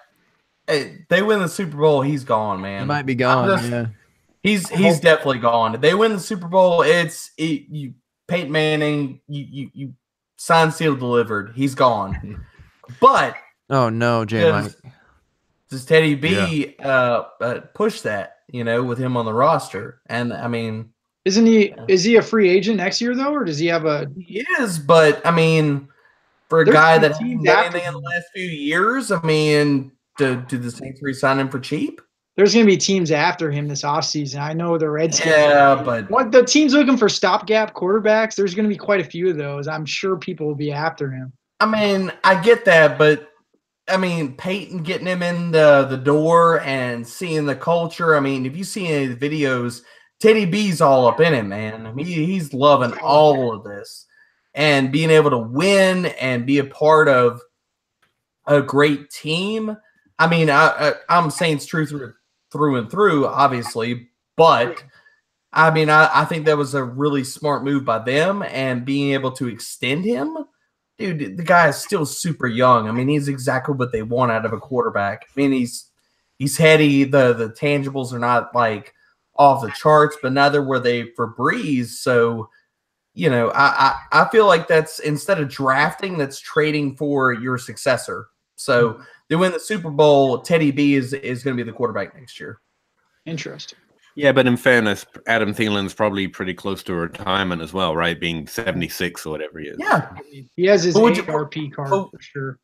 Hey, they win the Super Bowl, he's gone, man. He might be gone, He's definitely gone. They win the Super Bowl, you Peyton Manning, you signed, sealed, delivered. He's gone. But oh, no, J Mike. Does Teddy B push that? You know, with him on the roster. And I mean, is he a free agent next year though, or does he have a? He is, but I mean, for a guy that hasn't done anything in the last few years, I mean, do the Saints re-sign him for cheap? There's going to be teams after him this offseason. I know the Redskins. Yeah, but what the teams looking for stopgap quarterbacks? There's going to be quite a few of those. I'm sure people will be after him. I mean, I get that, but. I mean, Peyton getting him in the door and seeing the culture. I mean, if you see any of the videos, Teddy B's all up in it, man. I mean, he's loving all of this and being able to win and be a part of a great team. I mean, I'm Saints through and through, obviously, but I mean, I think that was a really smart move by them, and being able to extend him. Dude, the guy is still super young. I mean, he's exactly what they want out of a quarterback. I mean, he's heady. The tangibles are not like off the charts, but neither were they for Breeze. So, you know, I feel like that's, instead of drafting, that's trading for your successor. So they win the Super Bowl. Teddy B is going to be the quarterback next year. Interesting. Yeah, but in fairness, Adam Thielen's probably pretty close to retirement as well, right? Being 76 or whatever he is. Yeah, he has his ARP card for sure.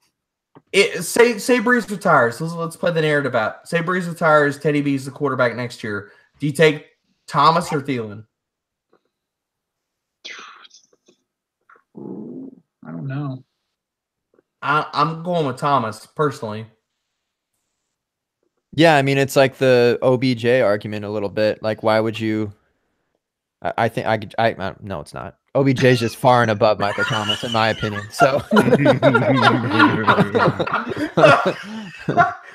Say Breeze retires. Let's play the narrative out. Say Breeze retires. Teddy B's the quarterback next year. Do you take Thomas or Thielen? I don't know. I'm going with Thomas personally. Yeah, I mean, it's like the OBJ argument a little bit. Like, why would you? I think no, it's not. OBJ is just far and above Michael Thomas, in my opinion. So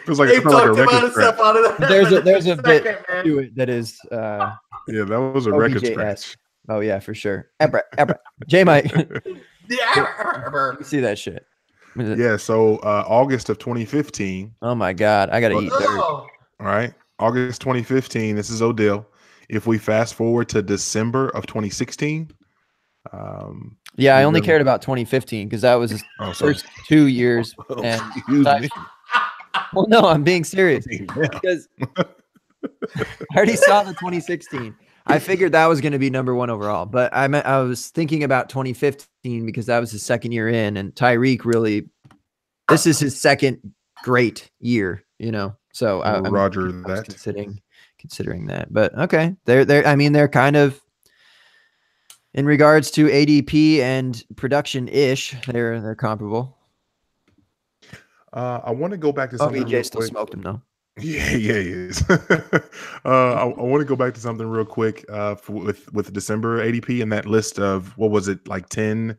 feels like it's like a record scratch. There's a bit to it that is. Yeah, that was a record scratch. Oh yeah, for sure. J Mike. Yeah, see that shit. Yeah, so August of 2015. Oh my God, I gotta eat dirt. All right, August 2015. This is Odell. If we fast forward to December of 2016. Yeah, I only cared about 2015 because that was his first 2 years. And well, no, I'm being serious because I already saw the 2016. I figured that was going to be number 1 overall, but I was thinking about 2015 because that was his second year in, and Tyreek really, this is his second great year, you know. So Roger that considering that, but okay, they're I mean, they're kind of, in regards to ADP and production ish, they're comparable. I want to go back to something. OBJ still smoked him though. Yeah, he is. I want to go back to something real quick with December ADP and that list of, what was it, like 10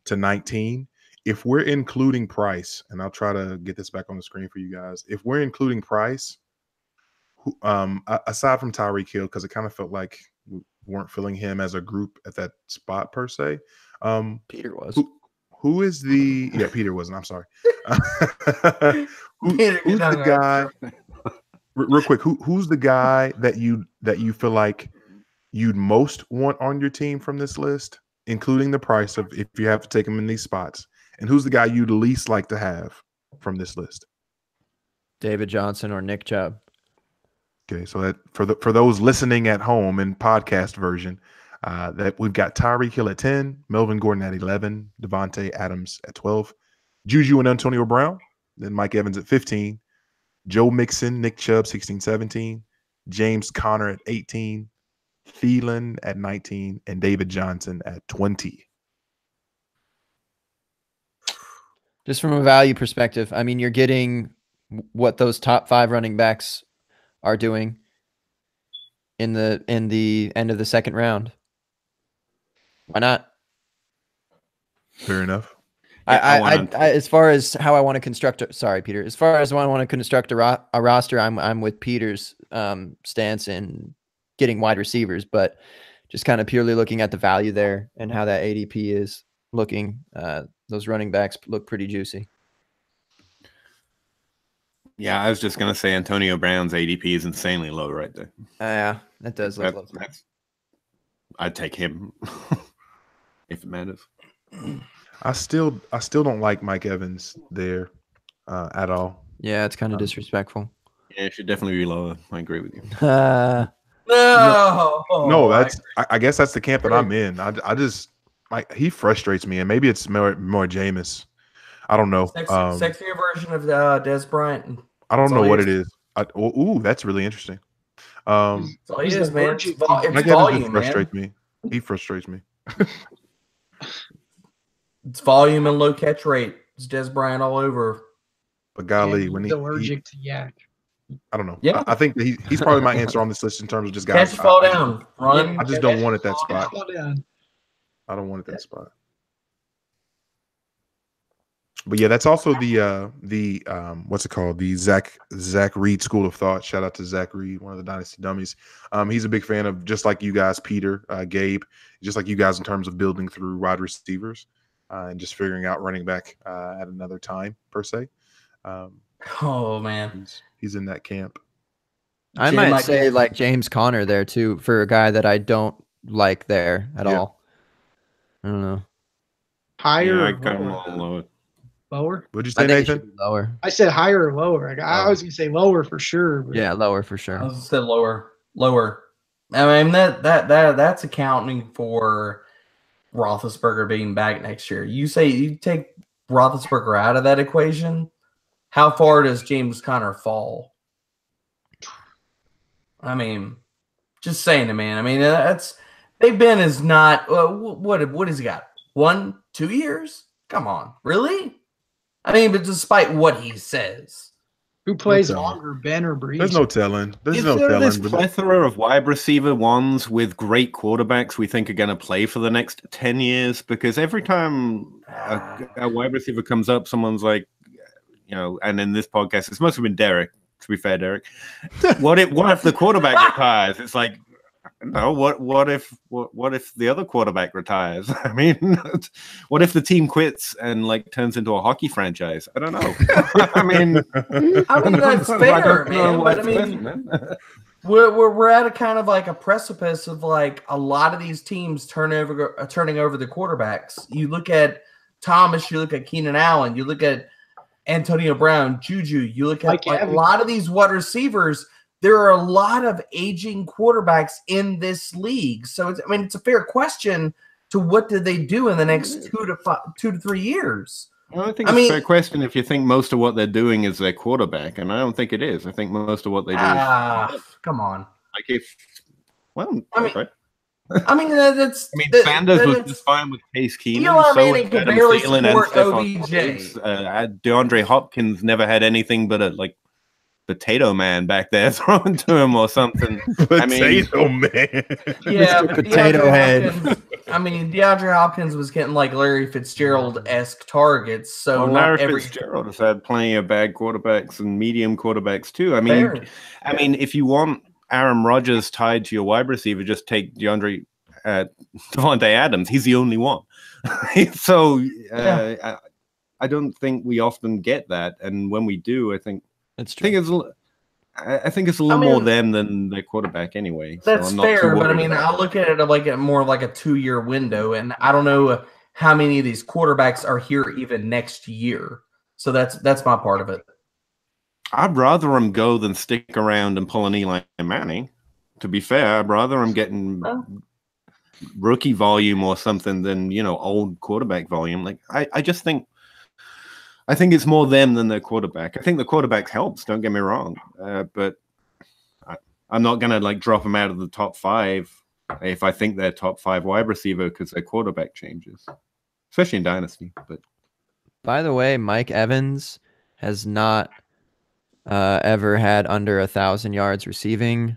to 19? If we're including price, and I'll try to get this back on the screen for you guys. If we're including price, aside from Tyreek Hill, because it kind of felt like we weren't filling him as a group at that spot per se. Peter was. Who is the? Yeah, Peter wasn't. I'm sorry. Who's the guy? Real quick, who's the guy that you feel like you'd most want on your team from this list, including the price of if you have to take him in these spots, and who's the guy you'd least like to have from this list? David Johnson or Nick Chubb. Okay, so that for those listening at home in podcast version, that we've got Tyreek Hill at 10, Melvin Gordon at 11, Devontae Adams at 12, Juju and Antonio Brown, then Mike Evans at 15. Joe Mixon, Nick Chubb, 16, 17. James Conner at 18. Thielen at 19. And David Johnson at 20. Just from a value perspective, I mean, you're getting what those top 5 running backs are doing in the end of the second round. Why not? Fair enough. I as far as how I want to construct sorry, Peter. As far as when I want to construct a roster, I'm with Peter's stance in getting wide receivers, but just kind of purely looking at the value there and how that ADP is looking. Those running backs look pretty juicy. Yeah, I was just gonna say Antonio Brown's ADP is insanely low right there. Yeah, that does look low. I'd take him if it matters. I still don't like Mike Evans there at all. Yeah, it's kind of disrespectful. Yeah, it should definitely be lower. I agree with you. No, that's I guess that's the camp that I'm in. I just like, he frustrates me, and maybe it's more Jameis. I don't know. Sexier version of Des Bryant. I don't know what it is. Ooh, that's really interesting. That's all he is, man. It's Mike volume, Evans frustrates me. He frustrates me. It's volume and low catch rate. It's Des Bryant all over. But golly, when he's allergic to yak. I don't know. Yeah. I think that he's probably my answer on this list in terms of just guys. Catch, fall down, run. I just don't want it that spot. Fall down. I don't want it that spot. But yeah, that's also the what's it called? The Zach Reed School of Thought. Shout out to Zach Reed, one of the Dynasty Dummies. He's a big fan of, just like you guys, Peter, Gabe, just like you guys, in terms of building through wide receivers and just figuring out running back at another time per se. Oh man, he's in that camp. I might say like James Conner there too, for a guy that I don't like there at all. I don't know. Higher I or kind lower? of lower. Lower? What'd you I say, think it should Nathan? be lower. I said higher or lower. I was gonna say lower for sure. But Yeah, lower for I sure. was said lower. I mean that's accounting for Roethlisberger being back next year. You say you take Roethlisberger out of that equation, how far does James Conner fall? I mean, just saying it, man. I mean, that's Big Ben is not. What has he got? 1, 2 years? Come on, really? I mean, but despite what he says, who plays telling. longer, Ben or Breeze? There's no telling. There's Is no there this telling. plethora of wide receiver ones with great quarterbacks we think are going to play for the next 10 years? Because every time a wide receiver comes up, someone's like, and in this podcast, it's mostly been Derek, to be fair, Derek. What if the quarterback retires? It's like, no, what if the other quarterback retires? I mean, what if the team quits and like turns into a hockey franchise? I don't know. I mean that's fair, man. But I mean, we're at a kind of like a precipice of like a lot of these teams turning over the quarterbacks. You look at Thomas, you look at Keenan Allen, you look at Antonio Brown, Juju, you look at like a lot of these wide receivers. There are a lot of aging quarterbacks in this league. So it's a fair question to what do they do in the next 2 to 3 years? Well, I think it's a fair question if you think most of what they're doing is their quarterback, and I don't think it is. I think most of what they do is come on. Like Sanders was just fine with Case Keenum. Eli Manning So could Adam barely Thielen support and OBJ. DeAndre Hopkins never had anything but a potato man back there throwing to him or something. Potato man. Yeah, Potato head. DeAndre Hopkins was getting like Larry Fitzgerald-esque targets. So Larry Fitzgerald has had plenty of bad quarterbacks and medium quarterbacks too. I mean, if you want Aaron Rodgers tied to your wide receiver, just take Devontae Adams. He's the only one. So I don't think we often get that, and when we do, I think it's a little more them than their quarterback anyway. That's so I'm not fair, but I look at it like more like a 2-year window, and I don't know how many of these quarterbacks are here even next year. So that's my part of it. I'd rather them go than stick around and pull an Eli Manning. To be fair, I'd rather them getting rookie volume or something than old quarterback volume. Like I just think. I think it's more them than their quarterback. I think the quarterback helps. Don't get me wrong, but I'm not gonna like drop them out of the top 5 if I think they're top 5 wide receiver because their quarterback changes, especially in dynasty. But by the way, Mike Evans has not ever had under 1,000 yards receiving.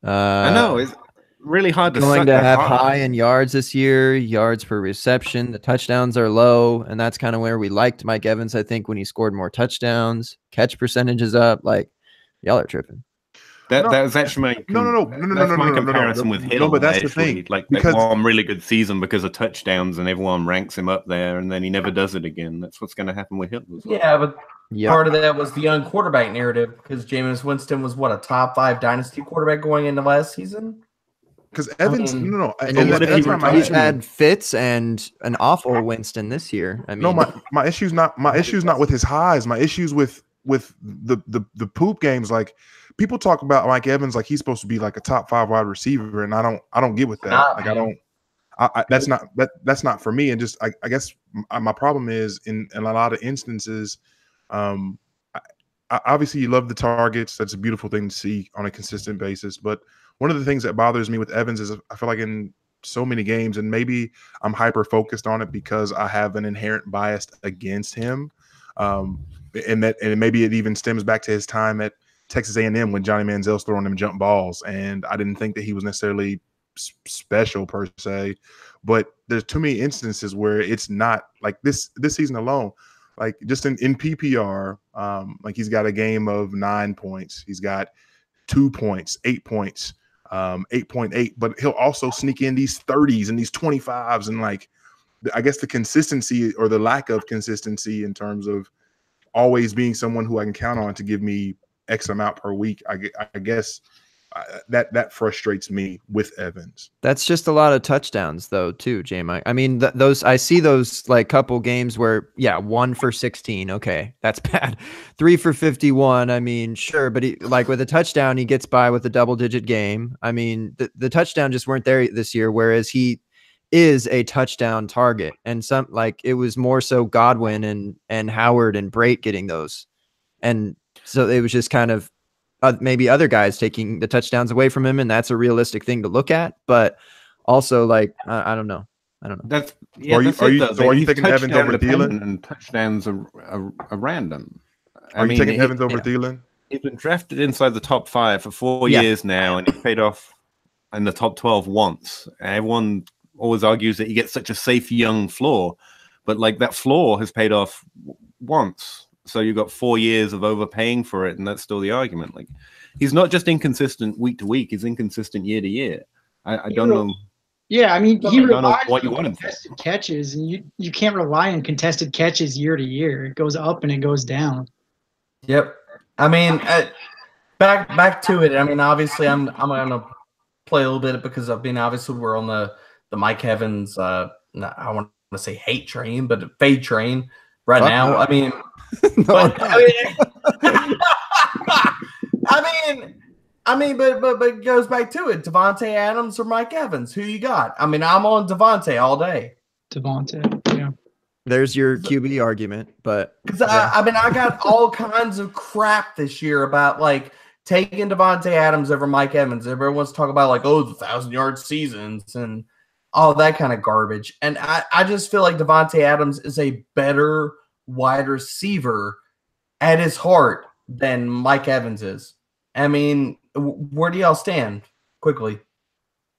I know it's really hard to going to have high in yards this year, yards per reception. The touchdowns are low, and that's kind of where we liked Mike Evans. I think when he scored more touchdowns, catch percentage is up. Like y'all are tripping. That was actually my comparison with Hill. No, but that's the thing. Like because one really good season because of touchdowns, and everyone ranks him up there, and then he never does it again. That's what's going to happen with Hill as well. Yeah, but part of that was the young quarterback narrative because Jameis Winston was a top 5 dynasty quarterback going into last season. Because Evans, he's had Fitz and an awful Winston this year. I mean, my issue's not with his highs. My issue's with the poop games. Like people talk about Mike Evans like he's supposed to be like a top 5 wide receiver, and I don't get with that. That's not for me. And just I guess my problem is in a lot of instances, obviously you love the targets. That's a beautiful thing to see on a consistent basis, but one of the things that bothers me with Evans is I feel like in so many games, and maybe I'm hyper focused on it because I have an inherent bias against him, and maybe it even stems back to his time at Texas A&M when Johnny Manziel's throwing them jump balls, and I didn't think that he was necessarily special per se, but there's too many instances where it's not like this season alone. like just in PPR, like he's got a game of 9 points. He's got 2 points, 8 points, 8.8, but he'll also sneak in these 30s and these 25s. And like, I guess the consistency or the lack of consistency in terms of always being someone who I can count on to give me X amount per week. I guess that frustrates me with Evans. That's just a lot of touchdowns though, too, J-Mike. I mean, those I see those like couple games where 1 for 16. Okay, that's bad. 3 for 51. I mean, sure, but he, like with a touchdown, he gets by with a double-digit game. I mean, the touchdown just weren't there this year, whereas he is a touchdown target, and some like it was more so Godwin and Howard and Brate getting those, and so it was just kind of maybe other guys taking the touchdowns away from him, and that's a realistic thing to look at. But also, like I don't know. That's Are you thinking Evans over Thielen? And touchdowns are random. Are you taking Evans over Thielen? He's been drafted inside the top 5 for 4 years now, and he paid off in the top 12 once. Everyone always argues that he gets such a safe young floor, but like that floor has paid off once. So you've got 4 years of overpaying for it, and that's still the argument. Like, he's not just inconsistent week to week; he's inconsistent year to year. I don't know. Yeah, I mean, he relies what you on want him contested catches, and you can't rely on contested catches year to year. It goes up and it goes down. Yep. I mean, back to it. I mean, obviously, I'm gonna play a little bit because obviously we're on the Mike Evans. I want to say hate train, but fade train right now. No. I mean. But but it goes back to it. Devontae Adams or Mike Evans? Who you got? I mean, I'm on Devontae all day. Devontae, yeah. There's your QB argument, but because I got all kinds of crap this year about like taking Devontae Adams over Mike Evans. Everyone wants to talk about like, the 1,000-yard seasons and all that kind of garbage. And I just feel like Devontae Adams is a better wide receiver at his heart than Mike Evans is. I mean, where do y'all stand quickly?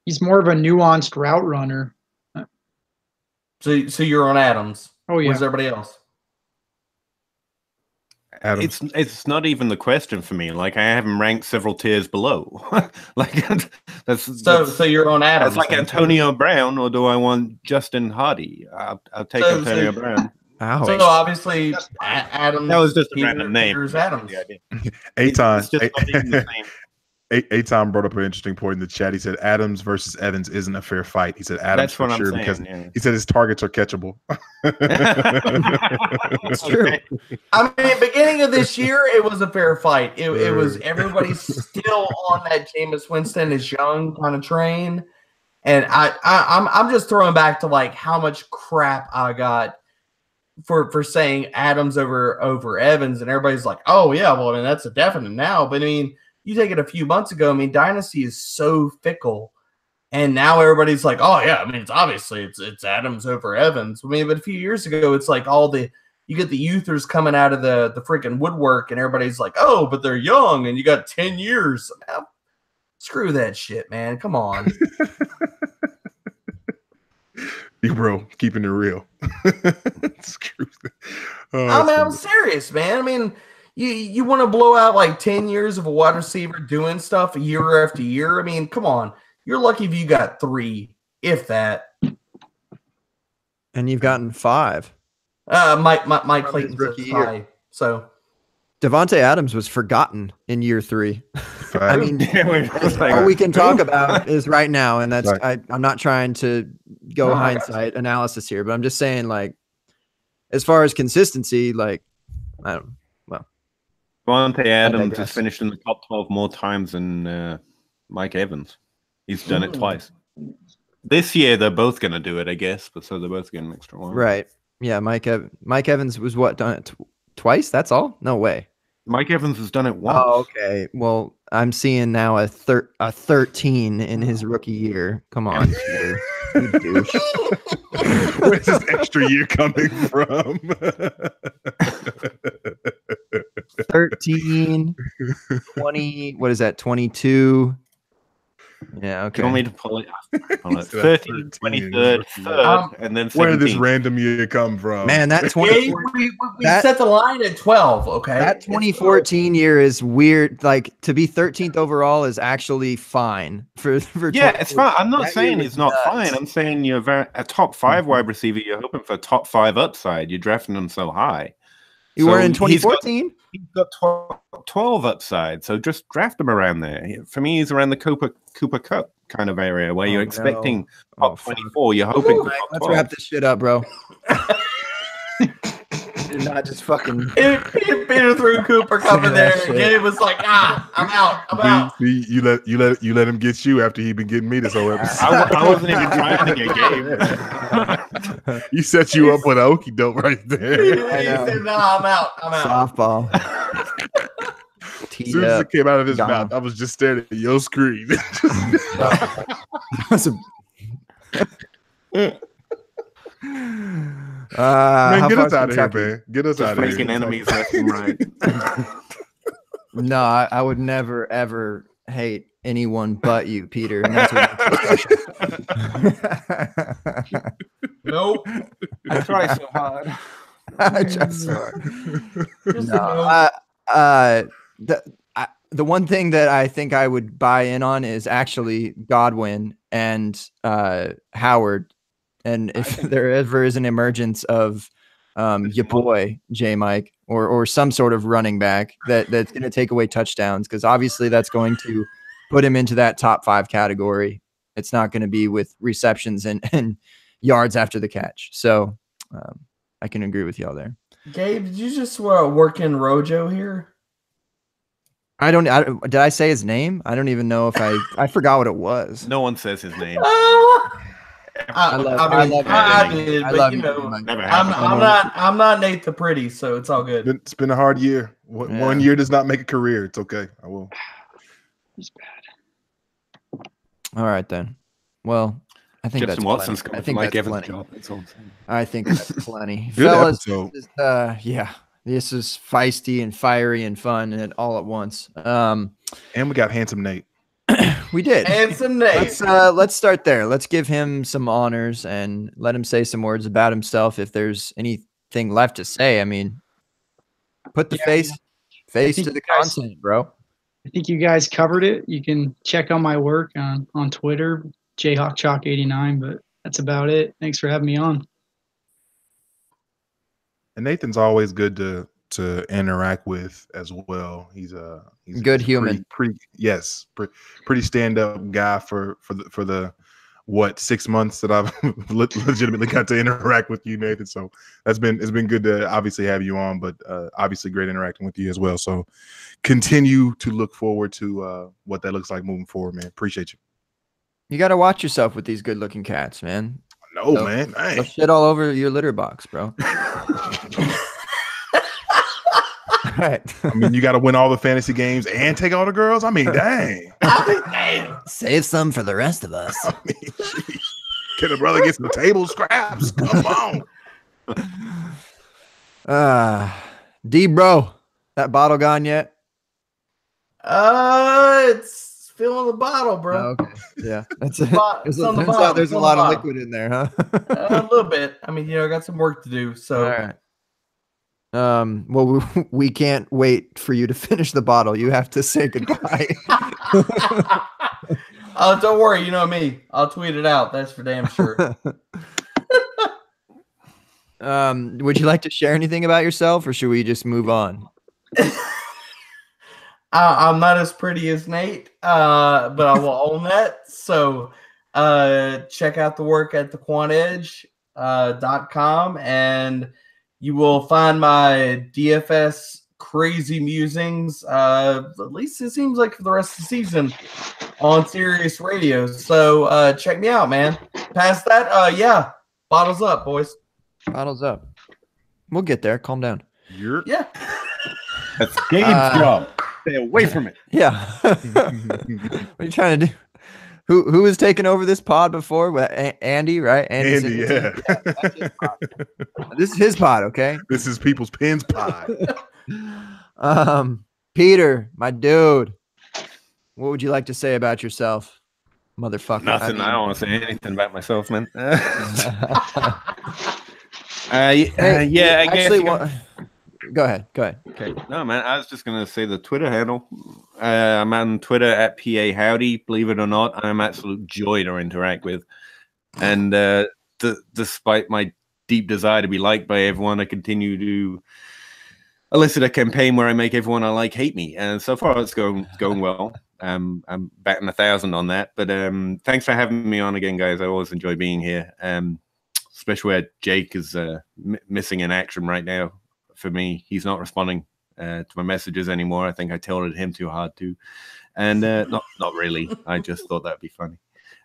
He's more of a nuanced route runner. So you're on Adams. Oh yeah. Where's everybody else? Adams. It's not even the question for me. Like, I have him ranked several tiers below. Like So you're on Adams. It's like Antonio Brown, or do I want Justin Hardy? I'll take Antonio Brown. ouch. So obviously, Adams. That was just a random name. Here's Adams. Aton brought up an interesting point in the chat. He said Adams versus Evans isn't a fair fight. He said Adams for sure because he said his targets are catchable. It's true. I mean, beginning of this year, it was a fair fight. It was everybody's still on that Jameis Winston is young kind of train, and I'm just throwing back to like how much crap I got for saying Adams over Evans, and everybody's like, oh yeah, well I mean that's a definite now, but I mean. You take it a few months ago. I mean, Dynasty is so fickle, and now everybody's like, "Oh yeah, I mean, it's Adams over Evans." I mean, but a few years ago, it's like you get the youthers coming out of the freaking woodwork, and everybody's like, "Oh, but they're young, and you got 10 years." Screw that shit, man. Come on. You bro, keeping it real. Screw that. I'm serious, man. I mean. You want to blow out like 10 years of a wide receiver doing stuff year after year? I mean, come on. You're lucky if you got 3, if that. And you've gotten 5. Mike Clayton's rookie year. So Devontae Adams was forgotten in year 3. I mean, all we can talk about is right now, and that's I'm not trying to go hindsight analysis here, but I'm just saying, like, as far as consistency, like, I don't know. Devontae Adams has finished in the top 12 more times than Mike Evans. He's done it twice. This year, they're both going to do it, I guess, but so they're both getting an extra one. Right. Yeah, Mike Evans was what, done it twice? That's all? No way. Mike Evans has done it once. Oh, okay. Well, I'm seeing now a 13 in his rookie year. Come on, Peter. You douche. Where's this extra year coming from? 13, 20, what is that, 22? Yeah, okay. You want me to pull it? Pull it. So 13, 13, 23rd, 3rd, and then 17th. Where did this random year come from? Man, that We 2014 set the line at 12. Okay, that It's 2014 year is weird. Like to be 13th overall is actually fine for Yeah, it's fine. I'm not That saying year it's was not nuts. fine. I'm saying you're a top 5 wide receiver. You're hoping for top 5 upside. You're drafting them so high. You So were in he's got- 2014. He's got 12 upside, so just draft him around there. For me, he's around the Cooper Cup kind of area where you're expecting Oh, top 24. You're hoping for top Let's 12. wrap this shit up, bro. You're not just fucking. Peter threw Cooper Cup in there. And Gabe was like, I'm out. I'm out. See, you let him get you after he been getting me this whole episode. I wasn't even trying to get Gabe. He set you up with an okie doke right He there. said, no, I'm out. I'm out. Softball. As Teed soon as up. it came out of his Gone. mouth, I was just staring at your screen. That's a- Man, how get us far's out of here, Kentucky? man. Get us Just out of making here. enemies left and right. No, I would never ever hate anyone but you, Peter. And that's what Nope. I try so hard. I just Just no. no. The one thing that I think I would buy in on is actually Godwin and Howard. And if there ever is an emergence of your boy J Mike or some sort of running back that's going to take away touchdowns, because obviously that's going to put him into that top 5 category. It's not going to be with receptions and yards after the catch. So I can agree with y'all there. Gabe, did you just work in Rojo here? Did I say his name? I don't even know if I forgot what it was. No one says his name. I did, I but love you you, know, Mike. Never I'm happened. not Nate the Pretty, so it's all good. It's been a hard year. Yeah. 1 year does not make a career. It's okay. I will. All right then. Well, I think Justin that's Watson's plenty. I going think to like that's Evan's plenty. job. That's all I'm saying. I think that's plenty. Good Fellas, episode. this is, yeah, this is feisty and fiery and fun and all at once. And we got handsome Nate. We did. Handsome Nate. Let's start there. Let's give him some honors and let him say some words about himself if there's anything left to say. I mean, put the face think to the you guys- content, bro. I think you guys covered it. You can check out my work on Twitter, JHawkChalk89, but that's about it. Thanks for having me on. And Nathan's always good to interact with as well. He's Good he's human. pretty stand up guy for the what 6 months that I've legitimately got to interact with you, Nathan. So it's been good to obviously have you on, but obviously great interacting with you as well. So continue to look forward to what that looks like moving forward, man. Appreciate you. You got to watch yourself with these good-looking cats, man. No, So- man. They'll Dang. shit all over your litter box, bro. All right. I mean, you got to win all the fantasy games and take all the girls. I mean, dang. Save some for the rest of us. I mean, geez. Can a brother get some table scraps? Come on. D bro, that bottle gone yet? It's filling the bottle, bro. Oh, okay. Yeah. That's it. It's on the Turns out bottom, there's it's a on lot the of bottom. liquid in there, huh? A little bit. I mean, I got some work to do. So All right. Well, we can't wait for you to finish the bottle. You have to say goodbye. don't worry, you know me. I'll tweet it out. That's for damn sure. Would you like to share anything about yourself, or should we just move on? I'm not as pretty as Nate, but I will own that. So check out the work at thequantedge.com and you will find my DFS crazy musings, at least it seems like for the rest of the season, on Sirius Radio. So check me out, man. Past that, yeah, bottles up, boys. Bottles up. We'll get there. Calm down. Yeah. That's Gabe's job. Stay away from it. Yeah. What are you trying to do? Who was taking over this pod before? Andy, right? Andy, Singleton? yeah. That's his pod. This is his pod, okay? This is People's Pins Pod. Peter, my dude, what would you like to say about yourself? motherfucker. Nothing. I don't want to say anything about myself, man. Hey, yeah, I actually, guess. Go ahead. Okay. No, man, I was just going to say the Twitter handle. I'm on Twitter at PA Howdy. Believe it or not, I'm absolute joy to interact with. And despite my deep desire to be liked by everyone, I continue to elicit a campaign where I make everyone I like hate me. And so far, it's going well. I'm batting 1,000 on that. But thanks for having me on again, guys. I always enjoy being here, especially where Jake is missing in action right now. For me, he's not responding to my messages anymore. I think I tilted him too hard too, and not really. I just thought that'd be funny.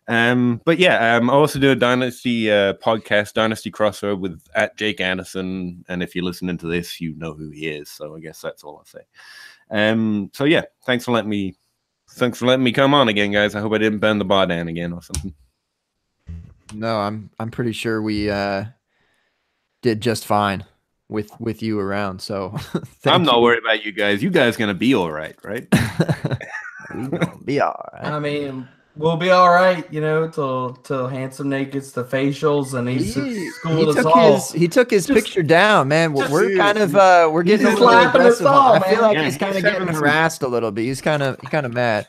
But yeah, I also do a Dynasty podcast, Dynasty Crossover with at Jake Anderson. And if you're listening to this, you know who he is. So I guess that's all I'll say. So yeah, thanks for letting me come on again, guys. I hope I didn't burn the bar down again or something. No, I'm pretty sure we did just fine with you around. So I'm not worried about you guys. You guys gonna be all right? We gonna be all right. I mean, we'll be all right, till Handsome Nate gets the facials and he took his picture down, man. We're kind of we're getting a little aggressive. I feel like he's kind of getting harassed a little bit. He's kind of mad.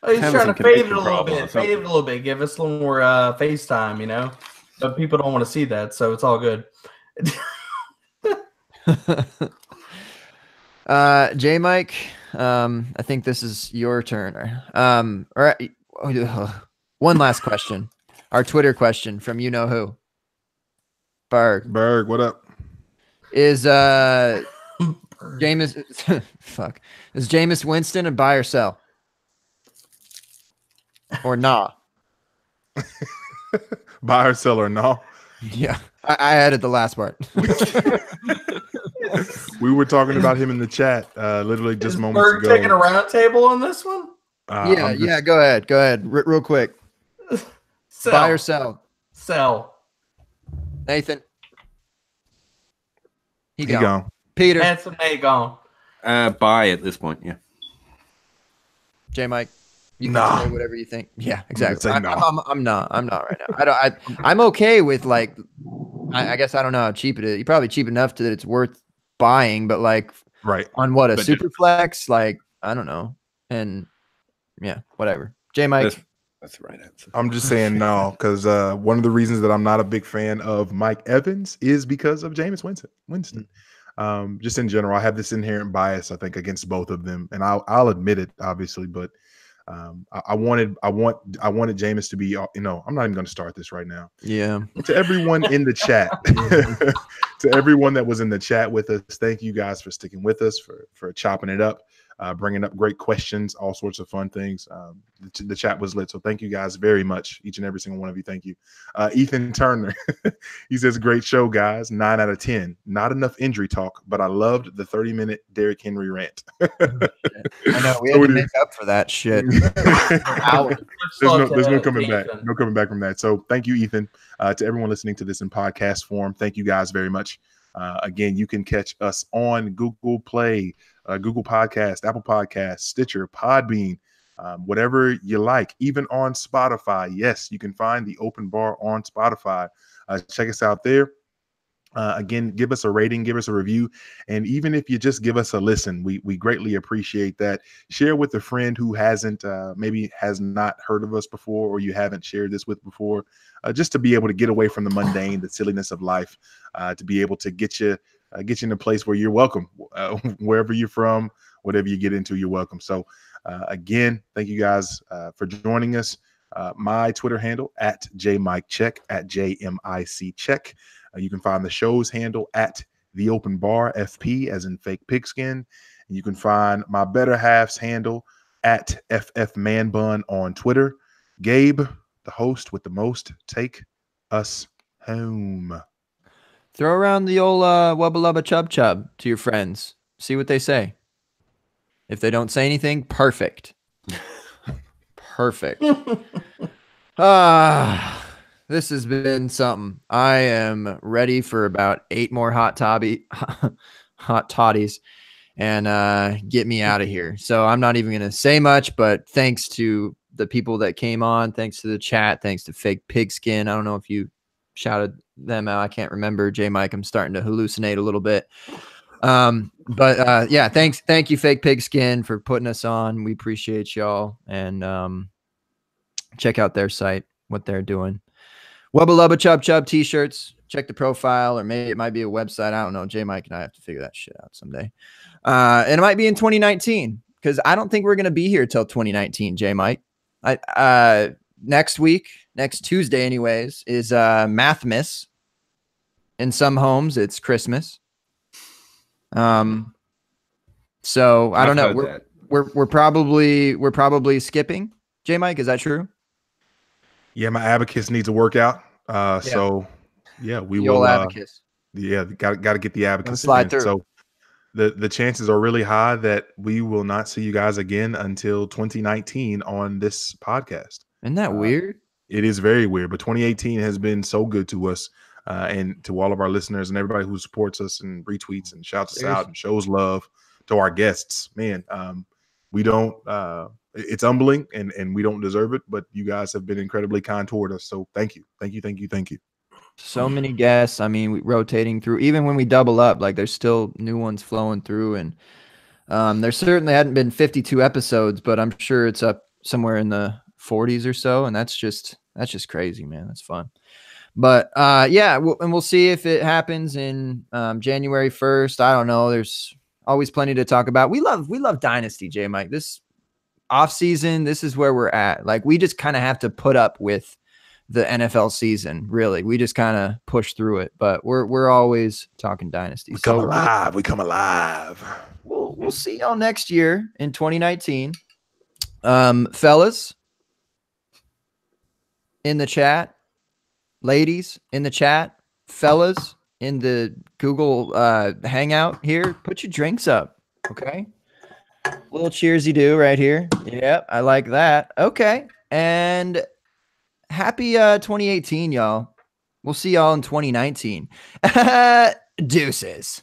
He's trying to fade it a little bit. Give us a little more FaceTime, but people don't want to see that, so it's all good. J Mike, I think this is your turn. All right, one last question. Our Twitter question from you know who. Berg, what up? Is Jameis fuck. Is Jameis Winston a buy or sell? Or nah? Buy or sell or no? Yeah. I added the last part. We were talking about him in the chat literally just Is moments Berg ago. taking a round table on this one? Yeah, go ahead. Real quick. Sell. Buy or sell? Sell. Nathan? He gone. gone. Peter? Handsome Nate gone. Buy at this point, yeah. J Mike? You can say whatever you think. Yeah, exactly. I'm not right now. I'm okay with like. I guess I don't know how cheap it is. You're probably cheap enough that it's worth buying, but like, right on what a super flex? Like I don't know, and yeah, whatever. J Mike, that's the right answer. I'm just saying no, because one of the reasons that I'm not a big fan of Mike Evans is because of Jameis Winston. Just in general, I have this inherent bias, I think, against both of them, and I'll admit it, obviously, but. I wanted Jameis to be, I'm not even going to start this right now. Yeah. To everyone in the chat, to everyone that was in the chat with us, thank you guys for sticking with us, for chopping it up, bringing up great questions, all sorts of fun things. The chat was lit. So thank you guys very much. Each and every single one of you. Thank you. Ethan Turner, he says, great show, guys. 9 out of 10. Not enough injury talk, but I loved the 30-minute Derrick Henry rant. I know. We had to make up for that shit. There's no coming back. No coming back from that. So thank you, Ethan. To everyone listening to this in podcast form, thank you guys very much. Again, you can catch us on Google Play, Google Podcast, Apple Podcast, Stitcher, Podbean, whatever you like, even on Spotify. Yes, you can find the Open Bar on Spotify. Check us out there. Again, give us a rating, give us a review, and even if you just give us a listen, we greatly appreciate that. Share with a friend who maybe has not heard of us before, or you haven't shared this with before, just to be able to get away from the mundane, the silliness of life, to be able to get you in a place where you're welcome, wherever you're from, whatever you get into, you're welcome. So again, thank you guys for joining us. My Twitter handle at JMikeCheck, at JMICCheck. You can find the show's handle at The Open Bar FP, as in fake pigskin. And you can find my better half's handle at FF Man Bun on Twitter. Gabe, the host with the most, take us home. Throw around the old wubba lubba chub chub to your friends. See what they say. If they don't say anything, perfect. Perfect. This has been something. I am ready for about 8 more hot toddies and get me out of here. So I'm not even going to say much, but thanks to the people that came on. Thanks to the chat. Thanks to Fake Pigskin. I don't know if you shouted them out. I can't remember. J Mike, I'm starting to hallucinate a little bit. Yeah, thank you, Fake Pigskin, for putting us on. We appreciate y'all, and check out their site, what they're doing. Wubba Lubba Chub Chub t-shirts. Check the profile, or maybe it might be a website. I don't know. J Mike and I have to figure that shit out someday. And it might be in 2019, because I don't think we're gonna be here till 2019. J Mike, next week, next Tuesday, anyways, is Mathmas. In some homes, it's Christmas. So I don't know. We're probably skipping. J Mike, is that true? Yeah, my abacus needs a workout. So yeah, we the will. Abacus. Yeah, got to get the abacus. Slide through. So the chances are really high that we will not see you guys again until 2019 on this podcast. Isn't that weird? It is very weird, but 2018 has been so good to us and to all of our listeners and everybody who supports us and retweets and shouts us out and shows love to our guests. Man, we don't. It's humbling and we don't deserve it, but you guys have been incredibly kind toward us. So thank you. So many guests. I mean, rotating through. Even when we double up, like there's still new ones flowing through, and there certainly hadn't been 52 episodes, but I'm sure it's up somewhere in the 40s or so, and that's just crazy, man. That's fun. But yeah, we'll see if it happens in January 1st. I don't know. There's always plenty to talk about. We love Dynasty, J Mike. This off season, this is where we're at. Like, we just kind of have to put up with the NFL season. Really, we just kind of push through it. But we're always talking Dynasty. We come alive. We'll see y'all next year in 2019. Fellas in the chat, ladies in the chat, fellas in the Google Hangout here, put your drinks up, okay? Little cheersy do right here. Yep, I like that. Okay, and happy 2018, y'all. We'll see y'all in 2019. Deuces.